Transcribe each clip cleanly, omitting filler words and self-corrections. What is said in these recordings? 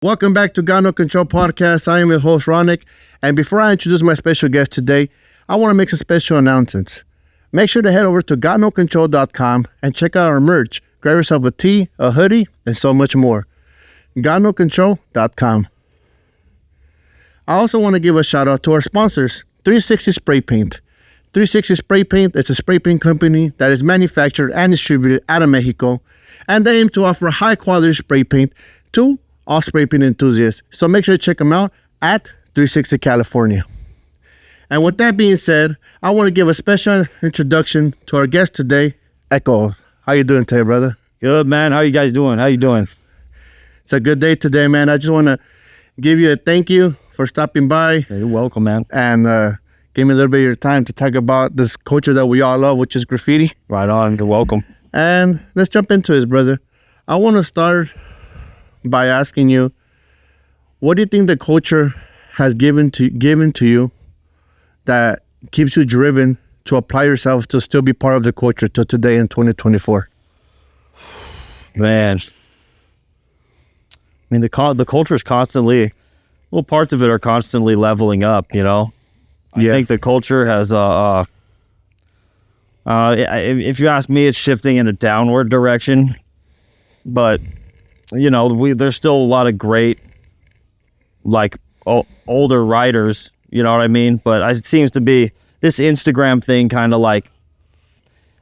Welcome back to Got No Control Podcast. I am your host, RONEK. And before I introduce my special guest today, I want to make some special announcements. Make sure to head over to gotnocontrol.com and check out our merch. Grab yourself a tee, a hoodie, and so much more. gotnocontrol.com. I also want to give a shout out to our sponsors, 360 Spray Paint. 360 Spray Paint is a spray paint company that is manufactured and distributed out of Mexico, and they aim to offer high quality spray paint to all spray paint enthusiasts. So make sure to check them out at 360 California. And with that being said, I want to give a special introduction to our guest today, Ekohs. How you doing today, brother? Good, man. How you guys doing? How you doing? It's a good day today, man. I just want to give you a thank you for stopping by. You're welcome, man. And give me a little bit of your time to talk about this culture that we all love, which is graffiti. Right on. You're welcome. And let's jump into this, brother. I want to start by asking you, what do you think the culture has given to you that keeps you driven to apply yourself to still be part of the culture till today in 2024? Man, I mean, the culture is constantly, well, parts of it are constantly leveling up, you know? I think the culture has, if you ask me, it's shifting in a downward direction, but you know, there's still a lot of great, like, older writers, you know what I mean? But it seems to be this Instagram thing kind of like,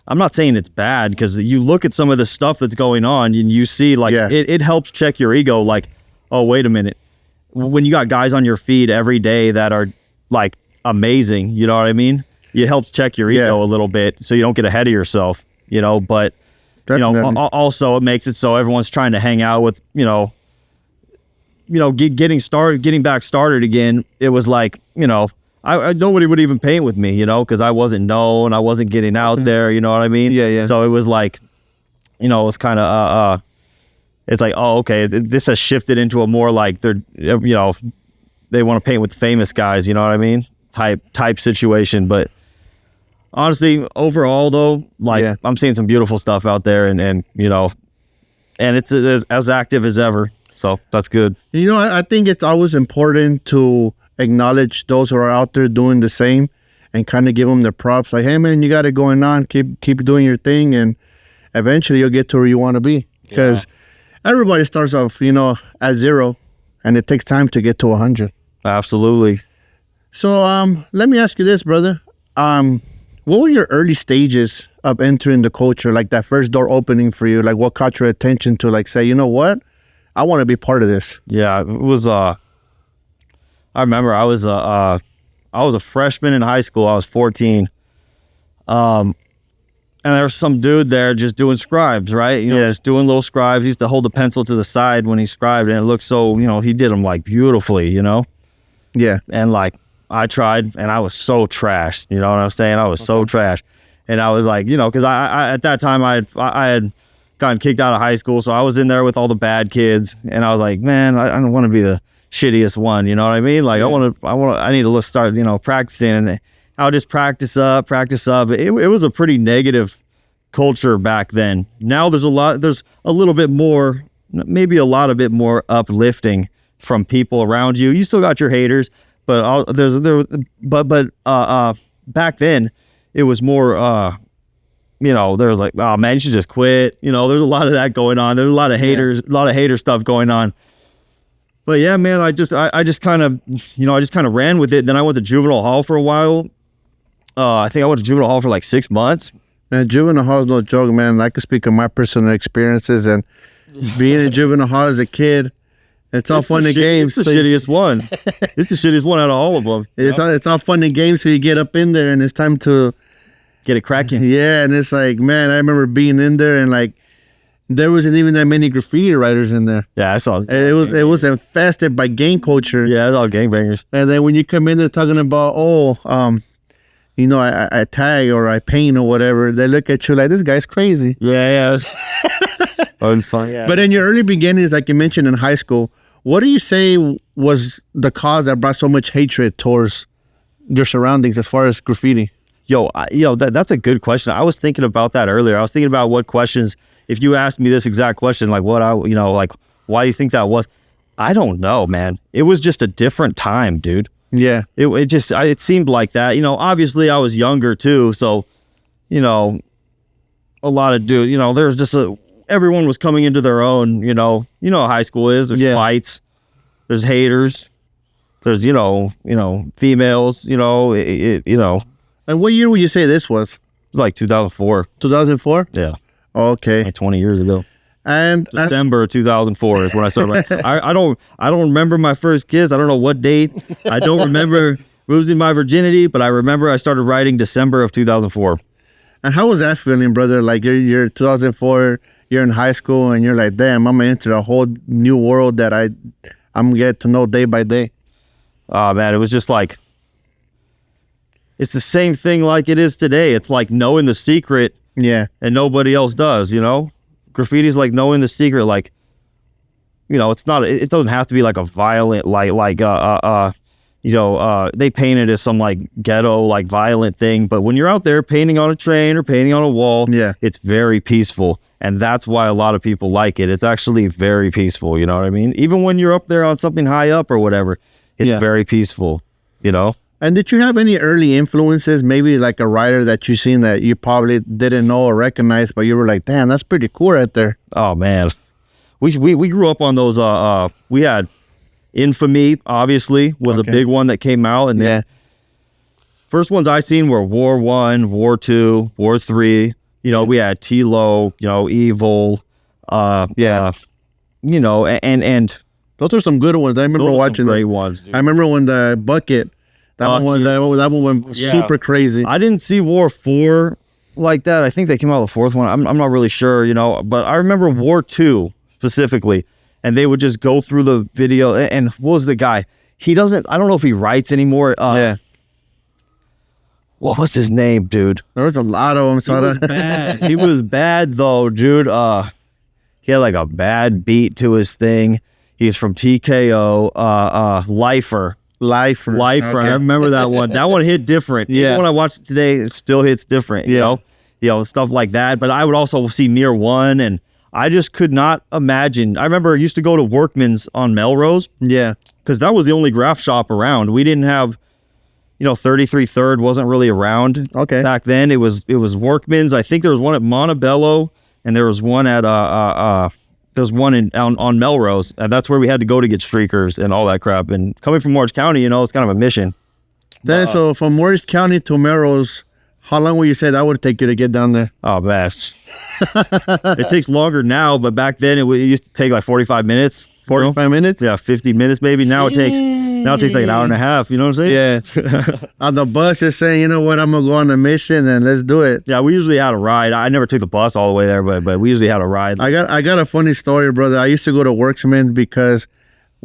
I'm not saying it's bad, because you look at some of the stuff that's going on and you see, like, it helps check your ego, like, oh, wait a minute. When you got guys on your feed every day that are, like, amazing, you know what I mean? It helps check your ego a little bit so you don't get ahead of yourself, you know, but... Definitely. You know, also it makes it so everyone's trying to hang out with, getting back started again. It was like, you know, I nobody would even paint with me, you know, because I wasn't known, I wasn't getting out there, you know what I mean? Yeah. So it was like, you know, it was kind of, it's like, oh, okay, this has shifted into a more like they're, you know, they want to paint with famous guys, you know what I mean? Type situation, but. Honestly, overall though, like I'm seeing some beautiful stuff out there, and you know, and it's as active as ever. So that's good. You know, I think it's always important to acknowledge those who are out there doing the same, and kind of give them their props. Like, hey man, you got it going on. Keep doing your thing, and eventually you'll get to where you want to be. Because everybody starts off, you know, at 0, and it takes time to get to 100. Absolutely. So let me ask you this, brother. What were your early stages of entering the culture? Like that first door opening for you? Like what caught your attention to like say, you know what? I want to be part of this. Yeah, it was, I remember I was a freshman in high school. I was 14. And there was some dude there just doing scribes, right? You know, just doing little scribes. He used to hold the pencil to the side when he scribed, and it looked so, you know, he did them like beautifully, you know? Yeah. And like, I tried, and I was so trashed. You know what I'm saying? I was so trashed, and I was like, you know, because I at that time I had gotten kicked out of high school, so I was in there with all the bad kids, and I was like, man, I don't want to be the shittiest one. You know what I mean? Like I need to start, you know, practicing, and I'll just practice up. It was a pretty negative culture back then. Now there's a little bit more, maybe a lot of bit more uplifting from people around you. You still got your haters. But back then it was more, you know, there was like, oh man, you should just quit. You know, there's a lot of that going on. There's a lot of haters, a lot of hater stuff going on. But yeah, man, I just kind of, you know, I just kind of ran with it. Then I went to juvenile hall for a while. I think I went to juvenile hall for like 6 months. Man, juvenile hall is no joke, man. I can speak of my personal experiences, and being in juvenile hall as a kid. It's all fun and games. It's the shittiest one. It's the shittiest one out of all of them. It's all fun and games till you get up in there and it's time to get it cracking. Yeah, and it's like, man, I remember being in there and like there wasn't even that many graffiti writers in there. Yeah, I saw. It was infested by gang culture. Yeah, it's all gangbangers. And then when you come in there talking about, you know, I tag or I paint or whatever, they look at you like, this guy's crazy. Yeah. Fun. Yeah. But in your early beginnings, like you mentioned in high school, what do you say was the cause that brought so much hatred towards your surroundings as far as graffiti? That's a good question. I was thinking about that earlier. I was thinking about what questions, if you asked me this exact question, like why do you think that was? I don't know, man. It was just a different time, dude. Yeah. It seemed like that. You know, obviously I was younger too, so you know, a lot of there's just everyone was coming into their own. You know how high school is. There's fights. There's haters. There's females. And what year would you say this was? It was like 2004. 2004. Yeah. Okay. Like 20 years ago. And December 2004 is when I started. I don't remember my first kiss. I don't know what date. I don't remember losing my virginity, but I remember I started writing December of 2004. And how was that feeling, brother? Like you're 2004, you're in high school, and you're like, damn, I'm into a whole new world that I'm get to know day by day. Oh man, it was just like, it's the same thing like it is today. It's like knowing the secret, and nobody else does. Graffiti is like knowing the secret. Like, it's not. It doesn't have to be like a violent, they paint it as some like ghetto, like violent thing. But when you're out there painting on a train or painting on a wall, it's very peaceful. And that's why a lot of people like it. It's actually very peaceful. You know what I mean? Even when you're up there on something high up or whatever, it's very peaceful, And did you have any early influences, maybe like a writer that you seen that you probably didn't know or recognize, but you were like, damn, that's pretty cool right there? Oh, man. We grew up on those. We had Infamy, obviously, was a big one that came out. And then first ones I seen were War 1, War 2, War 3. We had T-Lo, Evil. And those are some good ones. I remember watching great ones, dude. I remember when the Bucket, that one went super crazy. I didn't see War 4 like that. I think they came out with the fourth one. I'm not really sure, but I remember War 2 specifically, and they would just go through the video. And what was the guy? I don't know if he writes anymore. What was his name, dude? There was a lot of them. He was bad. He was bad though, dude. He had like a bad beat to his thing. He's from TKO. Lifer. Okay. I remember that one. That one hit different. Yeah. Even when I watch it today, it still hits different. You know, stuff like that. But I would also see Mir 1, and I just could not imagine. I remember I used to go to Workman's on Melrose. Yeah. Because that was the only graph shop around. We didn't have, 33 Third wasn't really around. Okay. Back then, it was Workman's. I think there was one at Montebello, and there was one at there's one on Melrose, and that's where we had to go to get streakers and all that crap. And coming from Orange County, it's kind of a mission. Then so from Orange County to Melrose, how long would you say that would take you to get down there? Oh man, it takes longer now, but back then it used to take like 45 minutes. 45 minutes? Yeah, 50 minutes maybe. Now it takes like an hour and a half. You know what I'm saying? Yeah. On the bus, just saying, you know what, I'm gonna go on a mission and let's do it. Yeah, we usually had a ride. I never took the bus all the way there, but we usually had a ride. I got a funny story, brother. I used to go to Worksman because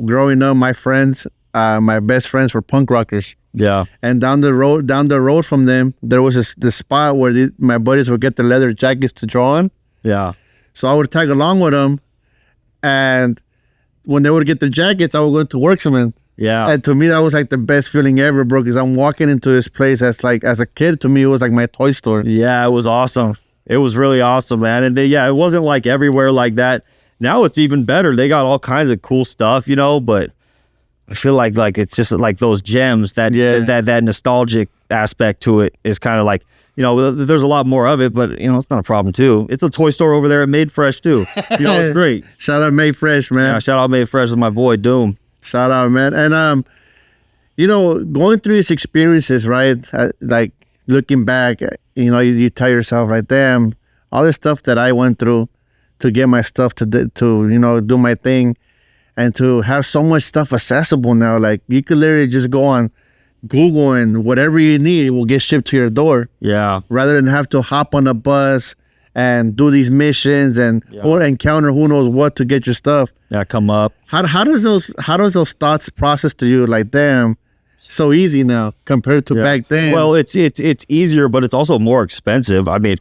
growing up, my friends, my best friends were punk rockers. Yeah. And down the road from them, there was this spot where my buddies would get their leather jackets to draw on. Yeah. So I would tag along with them, and when they would get their jackets, I would go to Worksman. Yeah. And to me, that was like the best feeling ever, bro, because I'm walking into this place as a kid, to me, it was like my toy store. Yeah, it was awesome. It was really awesome, man. And it wasn't like everywhere like that. Now it's even better. They got all kinds of cool stuff, but I feel like it's just like those gems that nostalgic aspect to it is kind of like, there's a lot more of it, but it's not a problem too. It's a toy store over there at Made Fresh too. It's great. Shout out Made Fresh, man. Yeah, shout out Made Fresh with my boy Doom. Shout out, man. And going through these experiences, right? Like looking back, you tell yourself, like, damn, all this stuff that I went through to get my stuff to do my thing, and to have so much stuff accessible now. Like you could literally just go on Google and whatever you need will get shipped to your door. Yeah. Rather than have to hop on a bus and do these missions or encounter who knows what to get your stuff. Yeah, come up. How does those thoughts process to you? Like, damn, so easy now compared to back then. Well, it's easier, but it's also more expensive. I mean,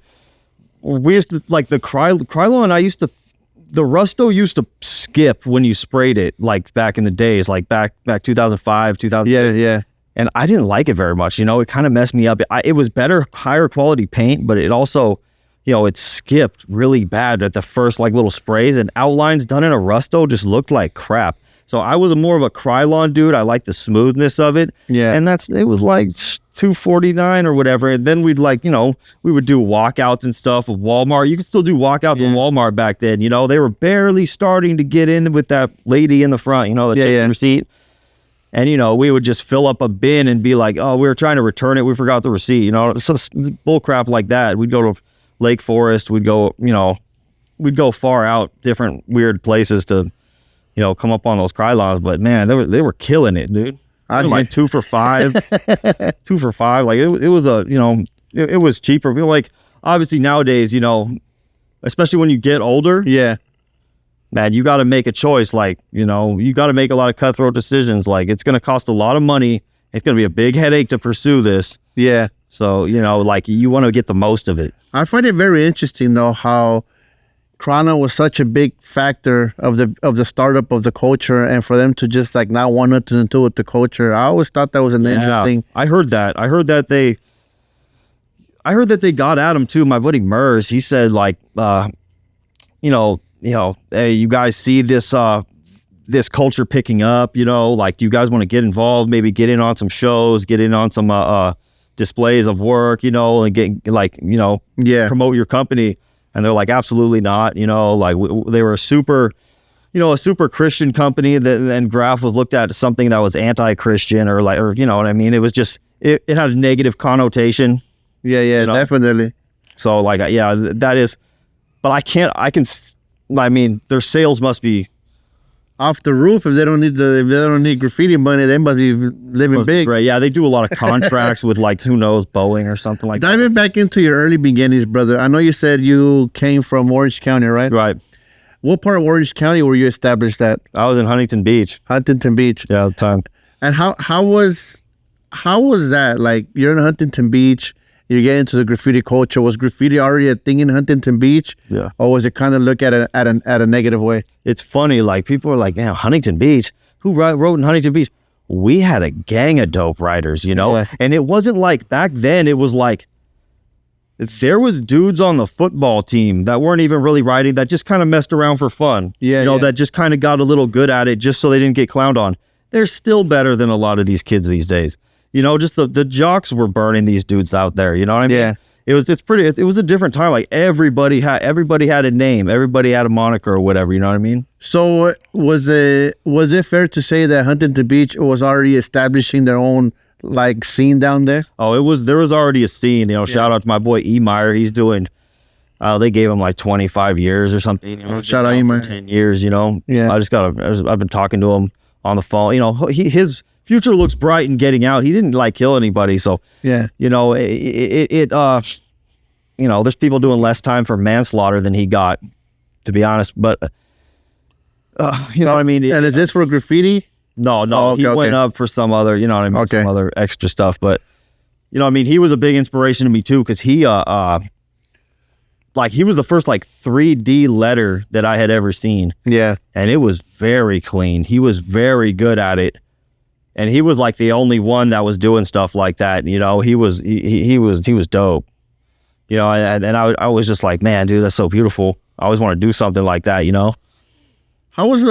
we used to like the Krylon. The Rusto used to skip when you sprayed it, like back in the days, like back 2005, 2006. Yeah. And I didn't like it very much. It kind of messed me up. It was better, higher quality paint, but it also, it skipped really bad at the first like little sprays, and outlines done in a Rusto just looked like crap. So I was more of a Krylon dude. I like the smoothness of it. Yeah. And it was like $249 or whatever. And then we'd like, we would do walkouts and stuff with Walmart. You could still do walkouts in Walmart back then. They were barely starting to get in with that lady in the front, that takes the receipt. And, we would just fill up a bin and be like, oh, we were trying to return it. We forgot the receipt, So bull crap like that. We'd go to Lake Forest. We'd go, we'd go far out, different weird places to, come up on those Krylons. But man, they were killing it, dude. I like 2 for $5, 2 for $5. Like it was it was cheaper. Like obviously nowadays, especially when you get older, man, you got to make a choice. Like, you got to make a lot of cutthroat decisions. Like it's going to cost a lot of money. It's going to be a big headache to pursue this. Yeah. So, like you want to get the most of it. I find it very interesting though, how Chrono was such a big factor of the startup of the culture, and for them to just like not want nothing to do with the culture. I always thought that was an interesting. I heard that they got at him too. My buddy Mers, he said like, hey, you guys see this this culture picking up, like, do you guys want to get involved? Maybe get in on some shows, get in on some displays of work, and get like, promote your company. And they're like, absolutely not, like they were a super Christian company that then Graph was looked at as something that was anti-Christian or you know what I mean? It was just, it had a negative connotation. Yeah, definitely. So like, that is, but their sales must be off the roof. If they don't need graffiti money, they must be living big. Right. Yeah, they do a lot of contracts with like, who knows, Boeing or something like that. Diving back into your early beginnings, brother. I know you said you came from Orange County, right? Right. What part of Orange County were you established at? I was in Huntington Beach. Huntington Beach. Yeah, at the time. And how was that? Like, you're in Huntington Beach, you get into the graffiti culture. Was graffiti already a thing in Huntington Beach? Yeah. Or was it kind of looked at a negative way? It's funny, like people are like, "Damn, Huntington Beach? Who wrote in Huntington Beach?" We had a gang of dope writers, Yeah. And it wasn't like back then. It was like there was dudes on the football team that weren't even really writing, that just kind of messed around for fun. Yeah, that just kind of got a little good at it just so they didn't get clowned on. They're still better than a lot of these kids these days. Just the jocks were burning these dudes out there. You know what I mean? Yeah. It was a different time. Like everybody had a name, everybody had a moniker or whatever. You know what I mean? So was it fair to say that Huntington Beach was already establishing their own like scene down there? Oh, there was already a scene. Shout out to my boy E. Meyer. He's doing. They gave him like 25 years or something. Shout out E. Meyer. 10 years. Yeah. I've been talking to him on the phone. His future looks bright in getting out. He didn't like kill anybody, so yeah. There's people doing less time for manslaughter than he got, to be honest. But you know what I mean. And is this for graffiti? No. Oh, okay, he went up for some other, some other extra stuff. But he was a big inspiration to me too, because he he was the first like 3D letter that I had ever seen. Yeah, and it was very clean. He was very good at it. And he was like the only one that was doing stuff like that. He was dope. And I was just like, man, dude, that's so beautiful. I always want to do something like that. How was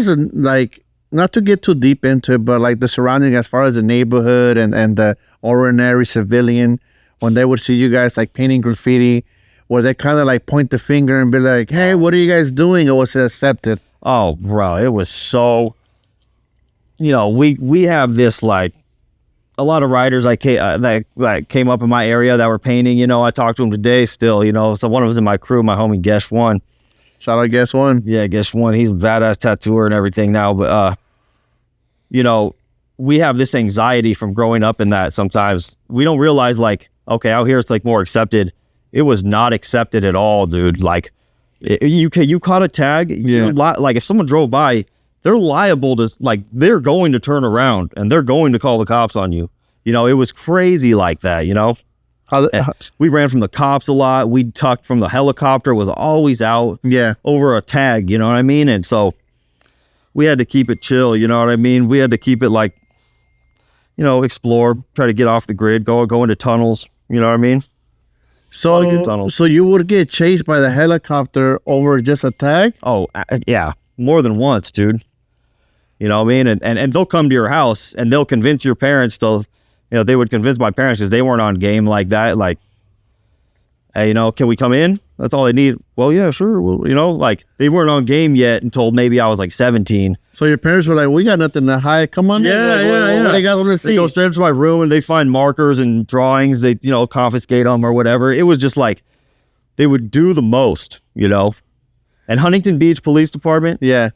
it like, not to get too deep into it, but like the surrounding as far as the neighborhood and the ordinary civilian, when they would see you guys like painting graffiti, where they kind of like point the finger and be like, hey, what are you guys doing? Or was it accepted? Oh, bro, it was so... we have this like a lot of writers that came up in my area that were painting. I talked to them today still. So one of them in my crew, my homie Gesh One. Shout out Gesh One. Yeah, Gesh One. He's a badass tattooer and everything now. But we have this anxiety from growing up in that. Sometimes we don't realize like, okay, out here it's like more accepted. It was not accepted at all, dude. Like you caught a tag. Yeah. Like if someone drove by, they're liable to, like, they're going to turn around and they're going to call the cops on you. It was crazy like that, we ran from the cops a lot. We tucked from the helicopter, was always out over a tag, you know what I mean? And so we had to keep it chill, you know what I mean? We had to keep it like, explore, try to get off the grid, go into tunnels, you know what I mean? So you would get chased by the helicopter over just a tag? Oh, yeah. More than once, dude. You know what I mean? And they'll come to your house and they'll convince your parents to, they would convince my parents because they weren't on game like that. Like, hey, can we come in? That's all they need. Well, yeah, sure. Well, like they weren't on game yet until maybe I was like 17. So your parents were like, we got nothing to hide. Come on in. Like, Yeah. What do you got to see? They go straight up to my room and they find markers and drawings. They, confiscate them or whatever. It was just like, they would do the most, And Huntington Beach Police Department, yeah,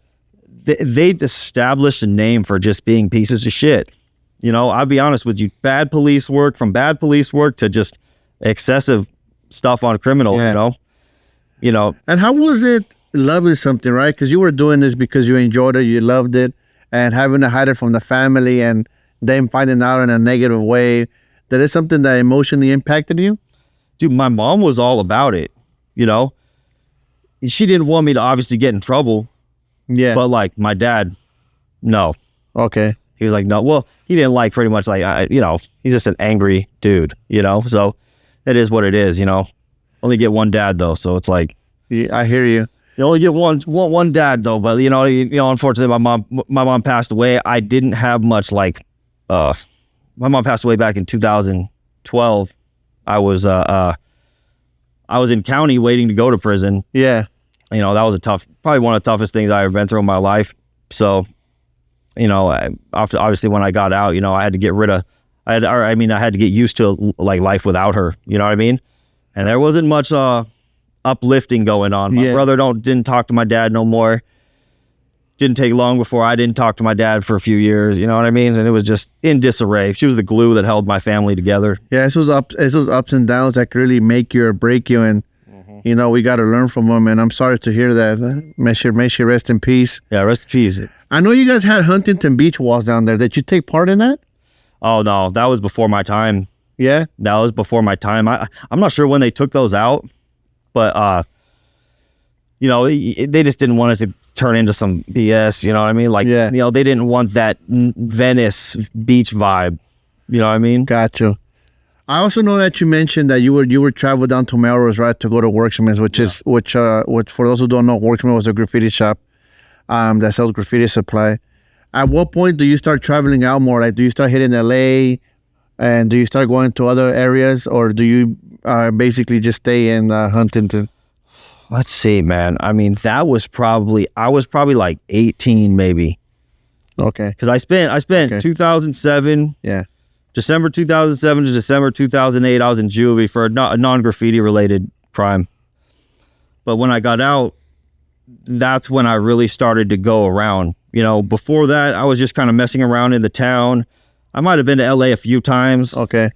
they'd established a name for just being pieces of shit. I'll be honest with you, bad police work to just excessive stuff on criminals, And how was it loving something, right? Because you were doing this because you enjoyed it, you loved it, and having to hide it from the family and them finding out in a negative way. That is something that emotionally impacted you? Dude, my mom was all about it, She didn't want me to obviously get in trouble. Yeah. But like my dad, no. Okay. He was like, no. Well, he didn't like pretty much like, he's just an angry dude, So it is what it is, Only get one dad though, so it's like. Yeah, I hear you. You only get one dad though, but unfortunately, my mom passed away. I didn't have much like. My mom passed away back in 2012. I was in county waiting to go to prison. Yeah. That was probably one of the toughest things I ever been through in my life. So, obviously when I got out, I had to get rid of, I had to get used to like life without her. You know what I mean? And there wasn't much uplifting going on. My brother didn't talk to my dad no more. Didn't take long before I didn't talk to my dad for a few years. You know what I mean? And it was just in disarray. She was the glue that held my family together. Yeah, it's those ups and downs that can really make you or break you. And we got to learn from them. And I'm sorry to hear that. May she rest in peace. Yeah, rest in peace. I know you guys had Huntington Beach walls down there. Did you take part in that? Oh no, that was before my time. Yeah, that was before my time. I'm not sure when they took those out, but they just didn't want it to turn into some BS. You know what I mean? Like, they didn't want that Venice beach vibe. You know what I mean? Gotcha. I also know that you mentioned that you would travel down to Melrose, right, to go to Worksman's, which for those who don't know, Worksman was a graffiti shop that sells graffiti supply. At what point do you start traveling out more? Like, do you start hitting LA, and do you start going to other areas, or do you basically just stay in Huntington? Let's see, man. I mean, I was probably like 18, maybe. Okay. Because I spent 2007. Yeah. December 2007 to December 2008, I was in juvie for a non-graffiti related crime. But when I got out, that's when I really started to go around. Before that, I was just kind of messing around in the town. I might have been to LA a few times. Okay.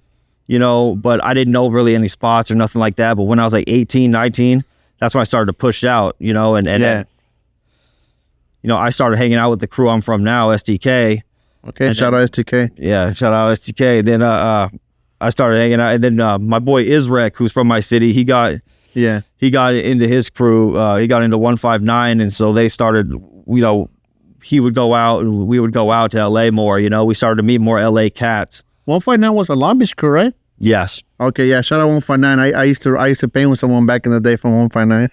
But I didn't know really any spots or nothing like that. But when I was like 18, 19, that's when I started to push out, and I started hanging out with the crew I'm from now, STK. Okay, shout out STK. Yeah, shout out STK. Then I started hanging out, and then my boy Isrek, who's from my city, he got into his crew. He got into 159, and so they started. He would go out, and we would go out to LA more. We started to meet more LA cats. 159 was a lobby's crew, right? Yes. Okay, yeah. Shout out 159. I used to paint with someone back in the day from 159.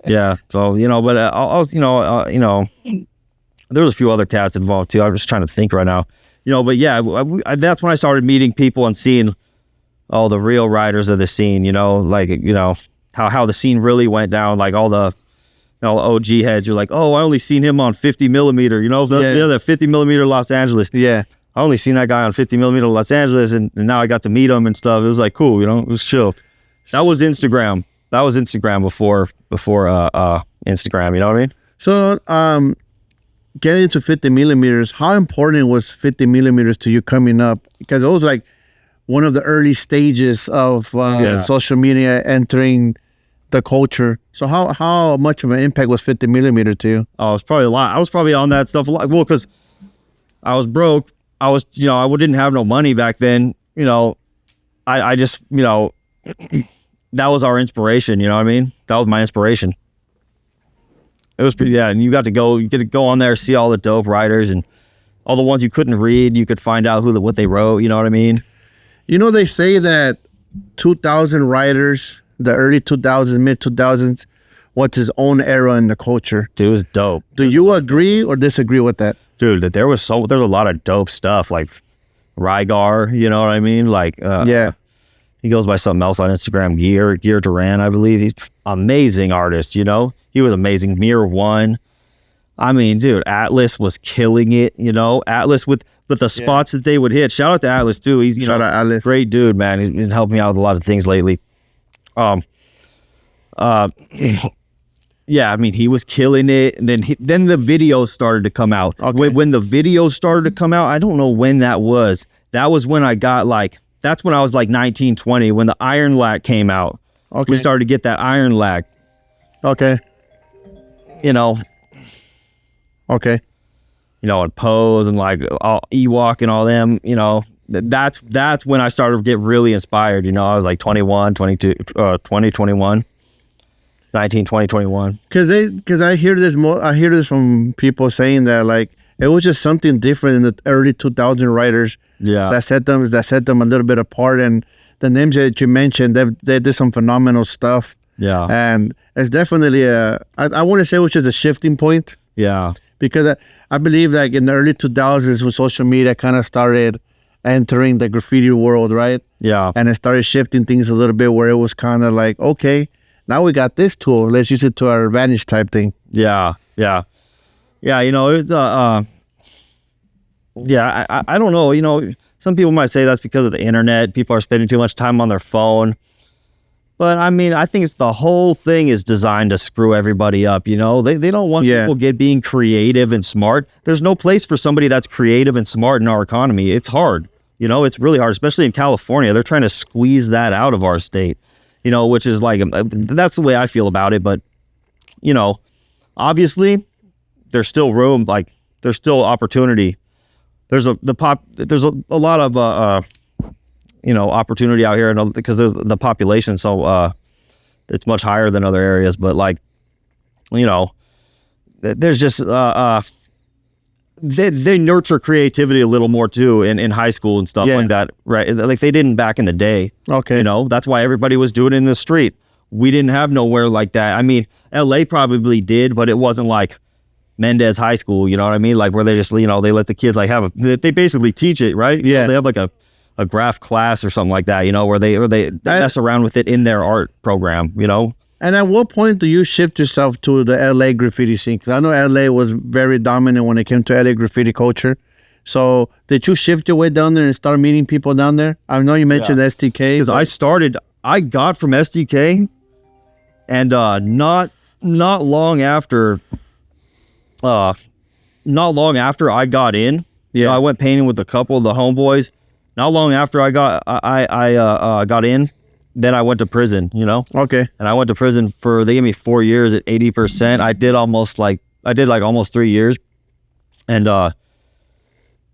Yeah. So but I was there was a few other cats involved too. I'm just trying to think right now. But yeah, that's when I started meeting people and seeing all the real riders of the scene. How the scene really went down. Like all the OG heads. You're like, oh, I only seen him on 50 millimeter. The 50 millimeter Los Angeles. Yeah. I only seen that guy on 50 millimeter Los Angeles, and now I got to meet him and stuff. It was like cool, it was chill. That was Instagram. That was Instagram before Instagram. You know what I mean? So, getting into 50 millimeters, how important was 50 millimeters to you coming up? Because it was like one of the early stages of social media entering the culture. So how much of an impact was 50 millimeter to you? Oh, it's probably a lot. I was probably on that stuff a lot. Well, because I was broke. I was, I didn't have no money back then. I just, that was our inspiration. You know what I mean? That was my inspiration. It was pretty, and you get to go on there, see all the dope writers and all the ones you couldn't read. You could find out what they wrote. You know what I mean? They say that 2000 writers, the early 2000s, mid 2000s, what's his own era in the culture. Dude, it was dope. Do you agree or disagree with that? dude, that there's a lot of dope stuff like Rygar, you know what I mean? Like, Yeah. he goes by something else on Instagram, Gear Duran, I believe. He's amazing artist, you know? He was amazing. Mirror One. I mean, dude, Atlas was killing it, you know? Atlas with the spots that they would hit. Shout out to Atlas too. He's Shout out Atlas. Great dude, man. He's been helping me out with a lot of things lately. Yeah, I mean, he was killing it. And then the videos started to come out. Okay. When the videos started to come out, I don't know when that was. That was when I got like, that's when I was like 19, 20, when the Iron Lack came out. Okay. We started to get that Iron Lack, Okay. you know, and Pose and like all Ewok and all them, you know. That's when I started to get really inspired, you know. I was like 21, 22, 20, 21. 19, 20, 21. Because I hear this from people saying that like it was just something different in the early 2000 writers. Yeah. That set them a little bit apart, and the names that you mentioned, they did some phenomenal stuff. Yeah. And it's definitely I want to say which is a shifting point, Yeah. because I believe like in the early 2000s when social media kind of started entering the graffiti world, right? Yeah. And it started shifting things a little bit where it was kind of like, okay, now we got this tool, let's use it to our advantage type thing. Yeah. Yeah. Yeah. You know, it's, yeah, I don't know. You know, some people might say that's because of the internet. People are spending too much time on their phone. But I mean, I think it's the whole thing is designed to screw everybody up. You know, they don't want people being creative and smart. There's no place for somebody that's creative and smart in our economy. It's hard. You know, it's really hard, especially in California. They're trying to squeeze that out of our state, you know, which is like, that's the way I feel about it. But, you know, obviously there's still room, like there's still opportunity. There's a lot of, you know, opportunity out here, and because there's the population, so it's much higher than other areas. But like, you know, there's just they nurture creativity a little more too in high school and stuff like that, right? Like they didn't back in the day. Okay, you know, that's why everybody was doing it in the street. We didn't have nowhere like that. I mean, LA probably did, but it wasn't like Mendez High School, you know what I mean? Like where they just, you know, they let the kids like they basically teach it, right? Yeah. They have like a graph class or something like that, you know, where they mess around with it in their art program, you know? And at what point do you shift yourself to the LA graffiti scene? Because I know LA was very dominant when it came to LA graffiti culture. So did you shift your way down there and start meeting people down there? I know you mentioned STK. Because I got from STK, and not long after I got in, I went painting with a couple of the homeboys. Not long after I got in, then I went to prison, you know? Okay. And I went to prison they gave me 4 years at 80%. I did almost 3 years. And, you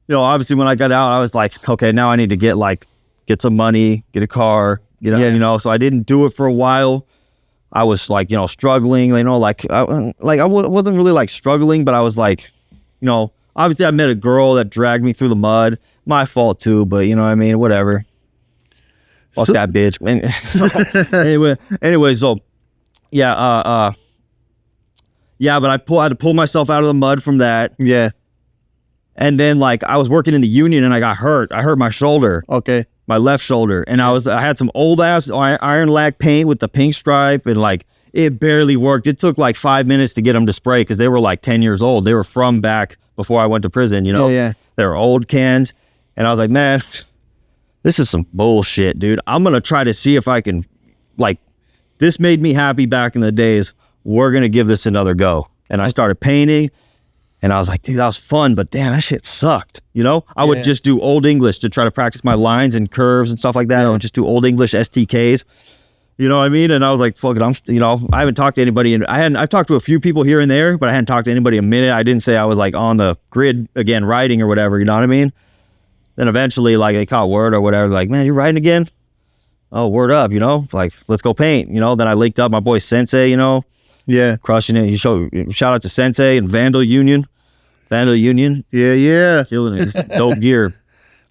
know, obviously when I got out, I was like, okay, now I need to get some money, get a car, you know, so I didn't do it for a while. I was like, you know, struggling, you know, I wasn't really like struggling, but I was like, you know, obviously I met a girl that dragged me through the mud. My fault too, but you know what I mean? Whatever. Fuck that bitch. Anyway, so yeah, but I had to pull myself out of the mud from that. Yeah. And then like I was working in the union and I got hurt. I hurt my shoulder. Okay. My left shoulder. And I had some old ass iron lac paint with the pink stripe, and like it barely worked. It took like 5 minutes to get them to spray because they were like 10 years old. They were from back before I went to prison, you know? Yeah. They were old cans. And I was like, man, this is some bullshit, dude. I'm going to try to see if I can, like, this made me happy back in the days. We're going to give this another go. And I started painting, and I was like, dude, that was fun, but damn, that shit sucked. You know, I would just do Old English to try to practice my lines and curves and stuff like that. I would just do Old English STKs. You know what I mean? And I was like, fuck it, you know, I haven't talked to anybody. I've talked to a few people here and there, but I hadn't talked to anybody in a minute. I didn't say I was like on the grid again, writing or whatever. You know what I mean? Then eventually, like, they caught word or whatever, like, man, you writing again? Oh, word up, you know? Like, let's go paint, you know? Then I linked up my boy Sensei, you know? Yeah. Crushing it. Shout out to Sensei and Vandal Union. Yeah. Killing it. It's dope gear.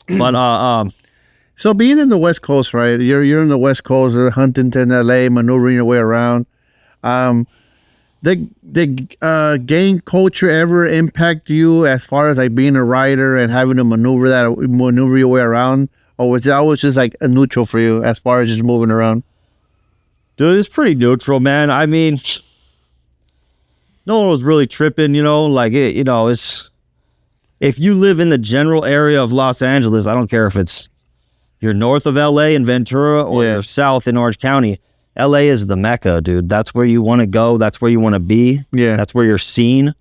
But, so being in the West Coast, right? You're in the West Coast, Huntington, LA, maneuvering your way around. Did gang culture ever impact you as far as like being a writer and having to maneuver your way around, or was it always just like a neutral for you as far as just moving around? Dude, it's pretty neutral, man. I mean, no one was really tripping, like it, it's, if you live in the general area of Los Angeles, I don't care if you're north of LA in Ventura or you're south in Orange County. LA is the Mecca, dude. That's where you want to go. That's where you want to be. Yeah. That's where you're seen.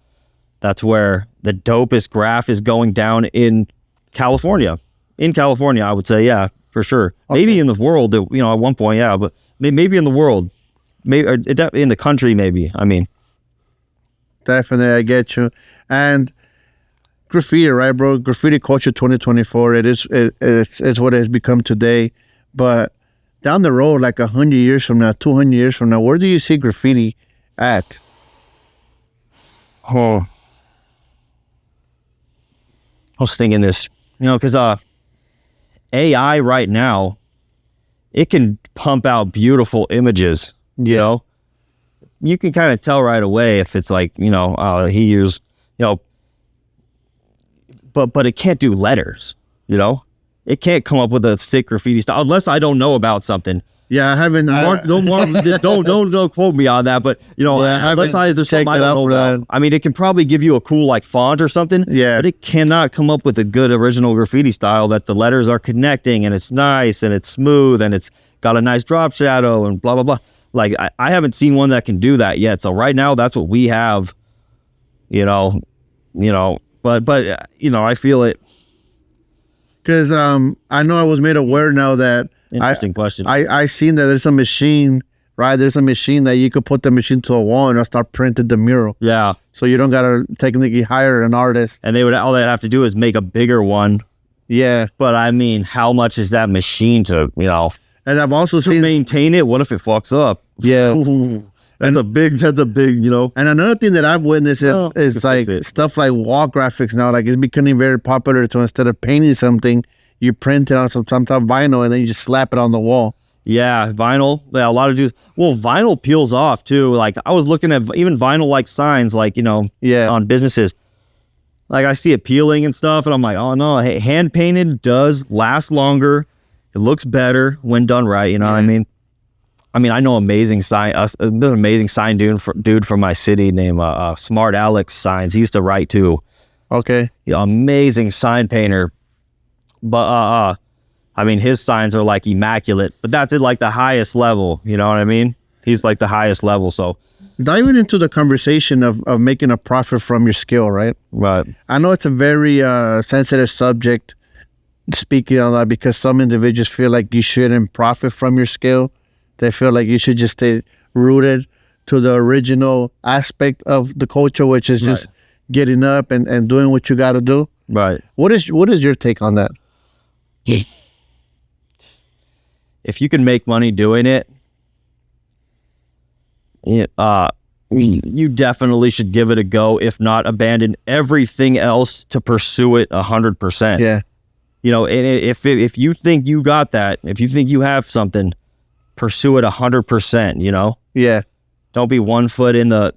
That's where the dopest graph is going down in California. In California, I would say, yeah, for sure. Okay. Maybe in the world, at one point, yeah, but maybe in the world, maybe in the country, maybe. I mean, definitely, I get you. And graffiti, right, bro? Graffiti culture 2024. It's what it has become today, but down the road, like 100 years from now, 200 years from now, where do you see graffiti at? Oh, I was thinking this, because AI right now, it can pump out beautiful images. You can kind of tell right away if it's like, he used, but it can't do letters, It can't come up with a sick graffiti style unless I don't know about something. Yeah, I haven't. Don't quote me on that. But unless there's something I don't know about. I mean, it can probably give you a cool like font or something. Yeah, but it cannot come up with a good original graffiti style that the letters are connecting and it's nice and it's smooth and it's got a nice drop shadow and blah blah blah. Like I haven't seen one that can do that yet. So right now, that's what we have. But I feel it. Because I know I was made aware now that interesting question. I seen that there's a machine, right? There's a machine that you could put the machine to a wall and it'll start printing the mural. Yeah. So you don't gotta technically hire an artist. And all they'd have to do is make a bigger one. Yeah. But I mean, how much is that machine to And I've also seen maintain it? What if it fucks up? Yeah. That's a big. And another thing that I've witnessed is like stuff like wall graphics now. Like it's becoming very popular to instead of painting something, you print it on some type of vinyl and then you just slap it on the wall. Yeah, vinyl. Yeah, a lot of dudes. Well, vinyl peels off too. Like I was looking at even vinyl like signs, like on businesses. Like I see it peeling and stuff, and I'm like, oh no, hey, hand painted does last longer. It looks better when done right. You know what I mean? I mean, I know amazing there's an amazing sign dude from my city named Smart Alex Signs. He used to write too. Okay. Amazing sign painter. But I mean, his signs are like immaculate, but that's at like the highest level. You know what I mean? He's like the highest level. So diving into the conversation of making a profit from your skill, right? Right. I know it's a very sensitive subject speaking on that because some individuals feel like you shouldn't profit from your skill. They feel like you should just stay rooted to the original aspect of the culture, which is just getting up and doing what you got to do. Right. What is your take on that? If you can make money doing it, you definitely should give it a go. If not, abandon everything else to pursue it 100%. Yeah. If you think you got that, if you think you have something, pursue it 100%. Yeah. Don't be 1 foot in the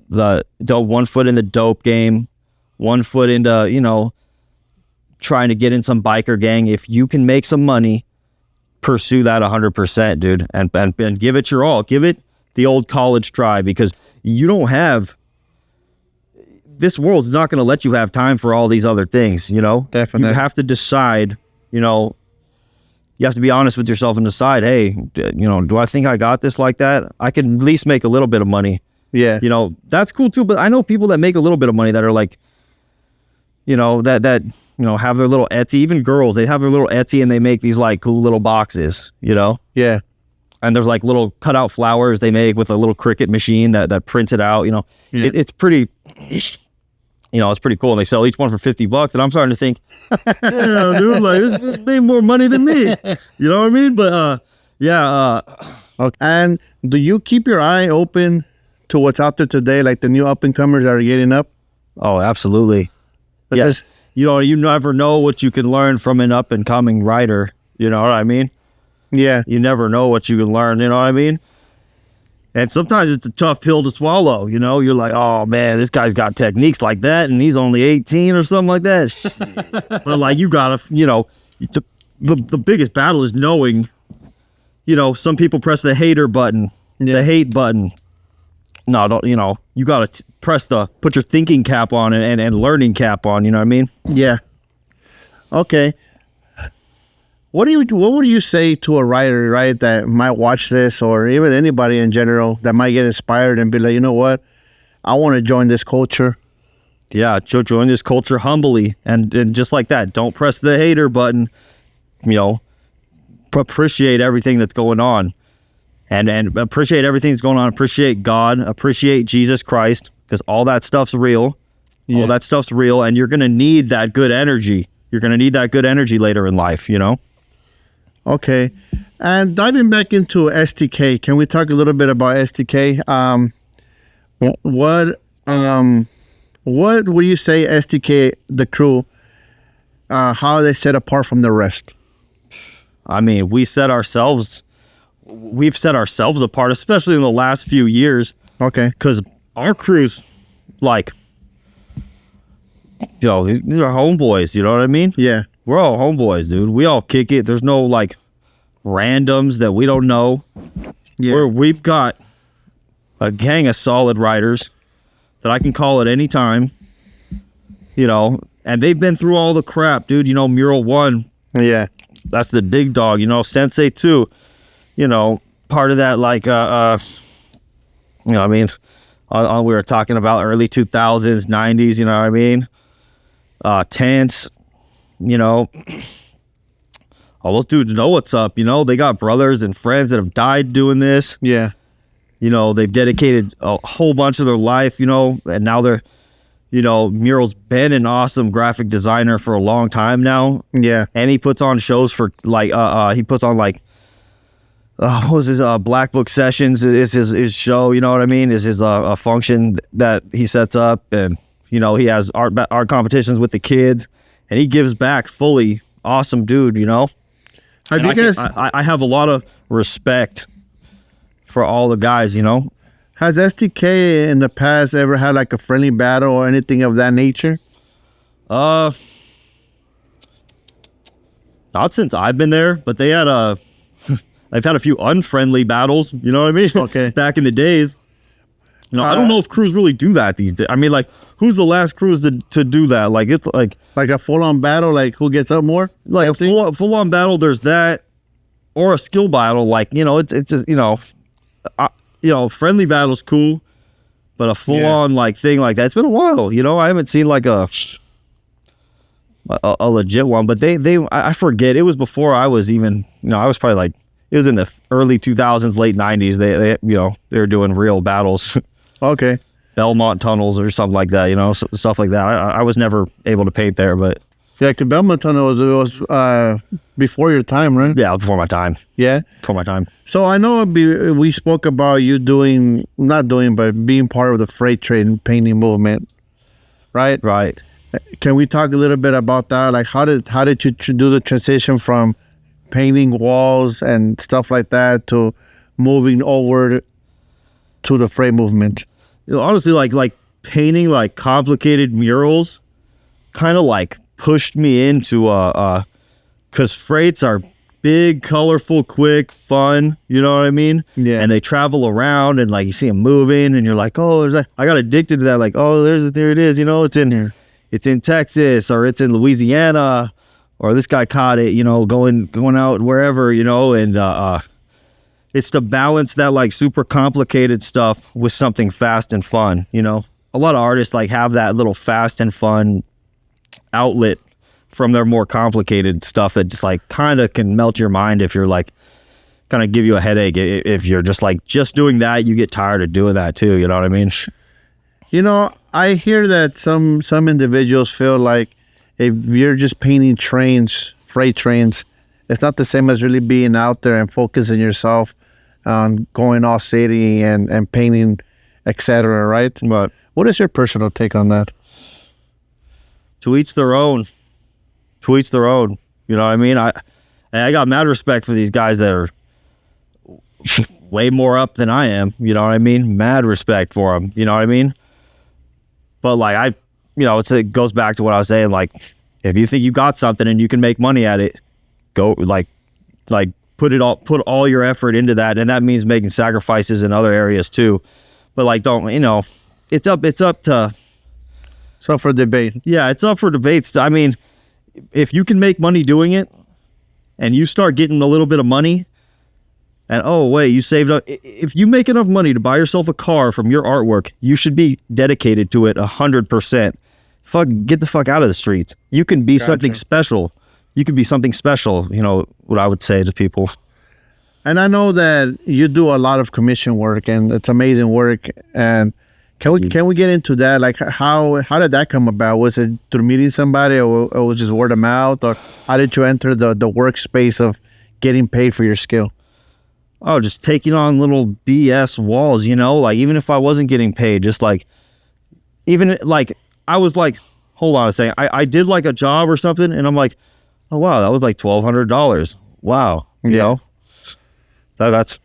1 foot in the dope game, 1 foot into trying to get in some biker gang. If you can make some money, pursue that 100%, dude, and give it your all. Give it the old college try, because you don't have. This world's not going to let you have time for all these other things. Definitely. You have to decide. You have to be honest with yourself and decide, hey, do I think I got this like that? I can at least make a little bit of money. Yeah. That's cool too. But I know people that make a little bit of money that are like, that have their little Etsy. Even girls, they have their little Etsy and they make these like cool little boxes, Yeah. And there's like little cutout flowers they make with a little Cricut machine that prints it out. It's pretty. It's pretty cool. And they sell each one for $50, and I'm starting to think, yeah, dude, like this made more money than me. You know what I mean? But Okay. And do you keep your eye open to what's out there today, like the new up and comers that are getting up? Oh, absolutely. Yes. You never know what you can learn from an up and coming writer. You know what I mean? Yeah. You never know what you can learn. You know what I mean? And sometimes it's a tough pill to swallow, you know? You're like, oh, man, this guy's got techniques like that, and he's only 18 or something like that. But, like, you got to, you know, the biggest battle is knowing, you know, some people press the hater button, the hate button. No, don't, you know, you got to put your thinking cap on and learning cap on, you know what I mean? Yeah. Okay. What would you say to a writer, right, that might watch this, or even anybody in general that might get inspired and be like, you know what, I want to join this culture? Yeah, join this culture humbly and just like that. Don't press the hater button. You know, appreciate everything that's going on, and appreciate everything that's going on. Appreciate God. Appreciate Jesus Christ, because all that stuff's real. Yeah. All that stuff's real, and you're gonna need that good energy. You're gonna need that good energy later in life. You know. Okay, and diving back into STK, can we talk a little bit about STK? What would you say STK, the crew, how are they set apart from the rest? I mean, we've set ourselves apart, especially in the last few years. Okay, because our crew's like, you know, these are homeboys. You know what I mean? Yeah. We're all homeboys, dude. We all kick it. There's no like randoms that we don't know. Yeah. We've got a gang of solid writers that I can call at any time. You know, and they've been through all the crap, dude. You know, Mural 1. Yeah. That's the big dog. You know, Sensei 2. You know, part of that, like, you know, I mean, we were talking about early 2000s, 90s, you know what I mean? Tense. You know, all those dudes know what's up. You know, they got brothers and friends that have died doing this. Yeah. You know, they've dedicated a whole bunch of their life, you know, and now they're, you know, Mural's been an awesome graphic designer for a long time now. Yeah. And he puts on shows for like, he puts on like, what was his Black Book Sessions is his show, you know what I mean? Is his a function that he sets up, and, you know, he has art competitions with the kids. And he gives back fully. Awesome dude, you know? Have you guys... I have a lot of respect for all the guys, you know? Has STK in the past ever had like a friendly battle or anything of that nature? Not since I've been there, but they had I've had a few unfriendly battles, you know what I mean? Okay. Back in the days. You know, I don't know if crews really do that these days. I mean, like, who's the last crews to do that? Like, it's like a full-on battle, like who gets up more? Like a full-on battle, there's that, or a skill battle. Like, you know, it's just, you know, friendly battle's cool, but a full-on like thing like that, it's been a while. You know, I haven't seen like a legit one, but I forget. It was before I was even, you know, I was probably like, it was in the early 2000s, late 90s. They you know, they were doing real battles. Okay. Belmont tunnels or something like that, you know, stuff like that. I was never able to paint there, but... Yeah, because Belmont tunnel was before your time, right? Yeah, before my time. Yeah? Before my time. So I know we spoke about you but being part of the freight train painting movement, right? Right. Can we talk a little bit about that? Like, how did you do the transition from painting walls and stuff like that to moving over to the freight movement? You know, honestly, like painting like complicated murals kind of like pushed me into because freights are big, colorful, quick, fun, you know what I mean? Yeah. And they travel around, and like you see them moving, and you're like, oh, there's that. I got addicted to that. Like, oh, there it is, you know, it's in here. It's in Texas, or it's in Louisiana, or this guy caught it, you know, going out wherever, you know, and it's to balance that like super complicated stuff with something fast and fun, you know. A lot of artists like have that little fast and fun outlet from their more complicated stuff that just like kind of can melt your mind if you're like kind of give you a headache. If you're just like just doing that, you get tired of doing that too, you know what I mean? You know, I hear that some individuals feel like if you're just painting trains, freight trains, it's not the same as really being out there and focusing yourself on going all city and painting, etc., right? But what is your personal take on that? To each their own. To each their own. You know what I mean? I got mad respect for these guys that are way more up than I am. You know what I mean? Mad respect for him. You know what I mean? But like it goes back to what I was saying. Like, if you think you got something and you can make money at it, go like put all your effort into that, and that means making sacrifices in other areas too. But like, don't, it's up to. It's up for debate. Yeah, it's up for debates. I mean, if you can make money doing it, and you start getting a little bit of money, and oh wait, you saved up. If you make enough money to buy yourself a car from your artwork, you should be dedicated to it 100%. Get the fuck out of the streets. You can be something special. You can be something special. What I would say to people. And I know that you do a lot of commission work, and it's amazing work. And can we get into that? Like, how did that come about? Was it through meeting somebody, or was it just word of mouth, or how did you enter the workspace of getting paid for your skill? Oh, just taking on little BS walls, like, even if I wasn't getting paid, just like, even like, I was like, hold on a second, I did like a job or something, and I'm like, oh wow, that was like $1,200. Wow, you know, that's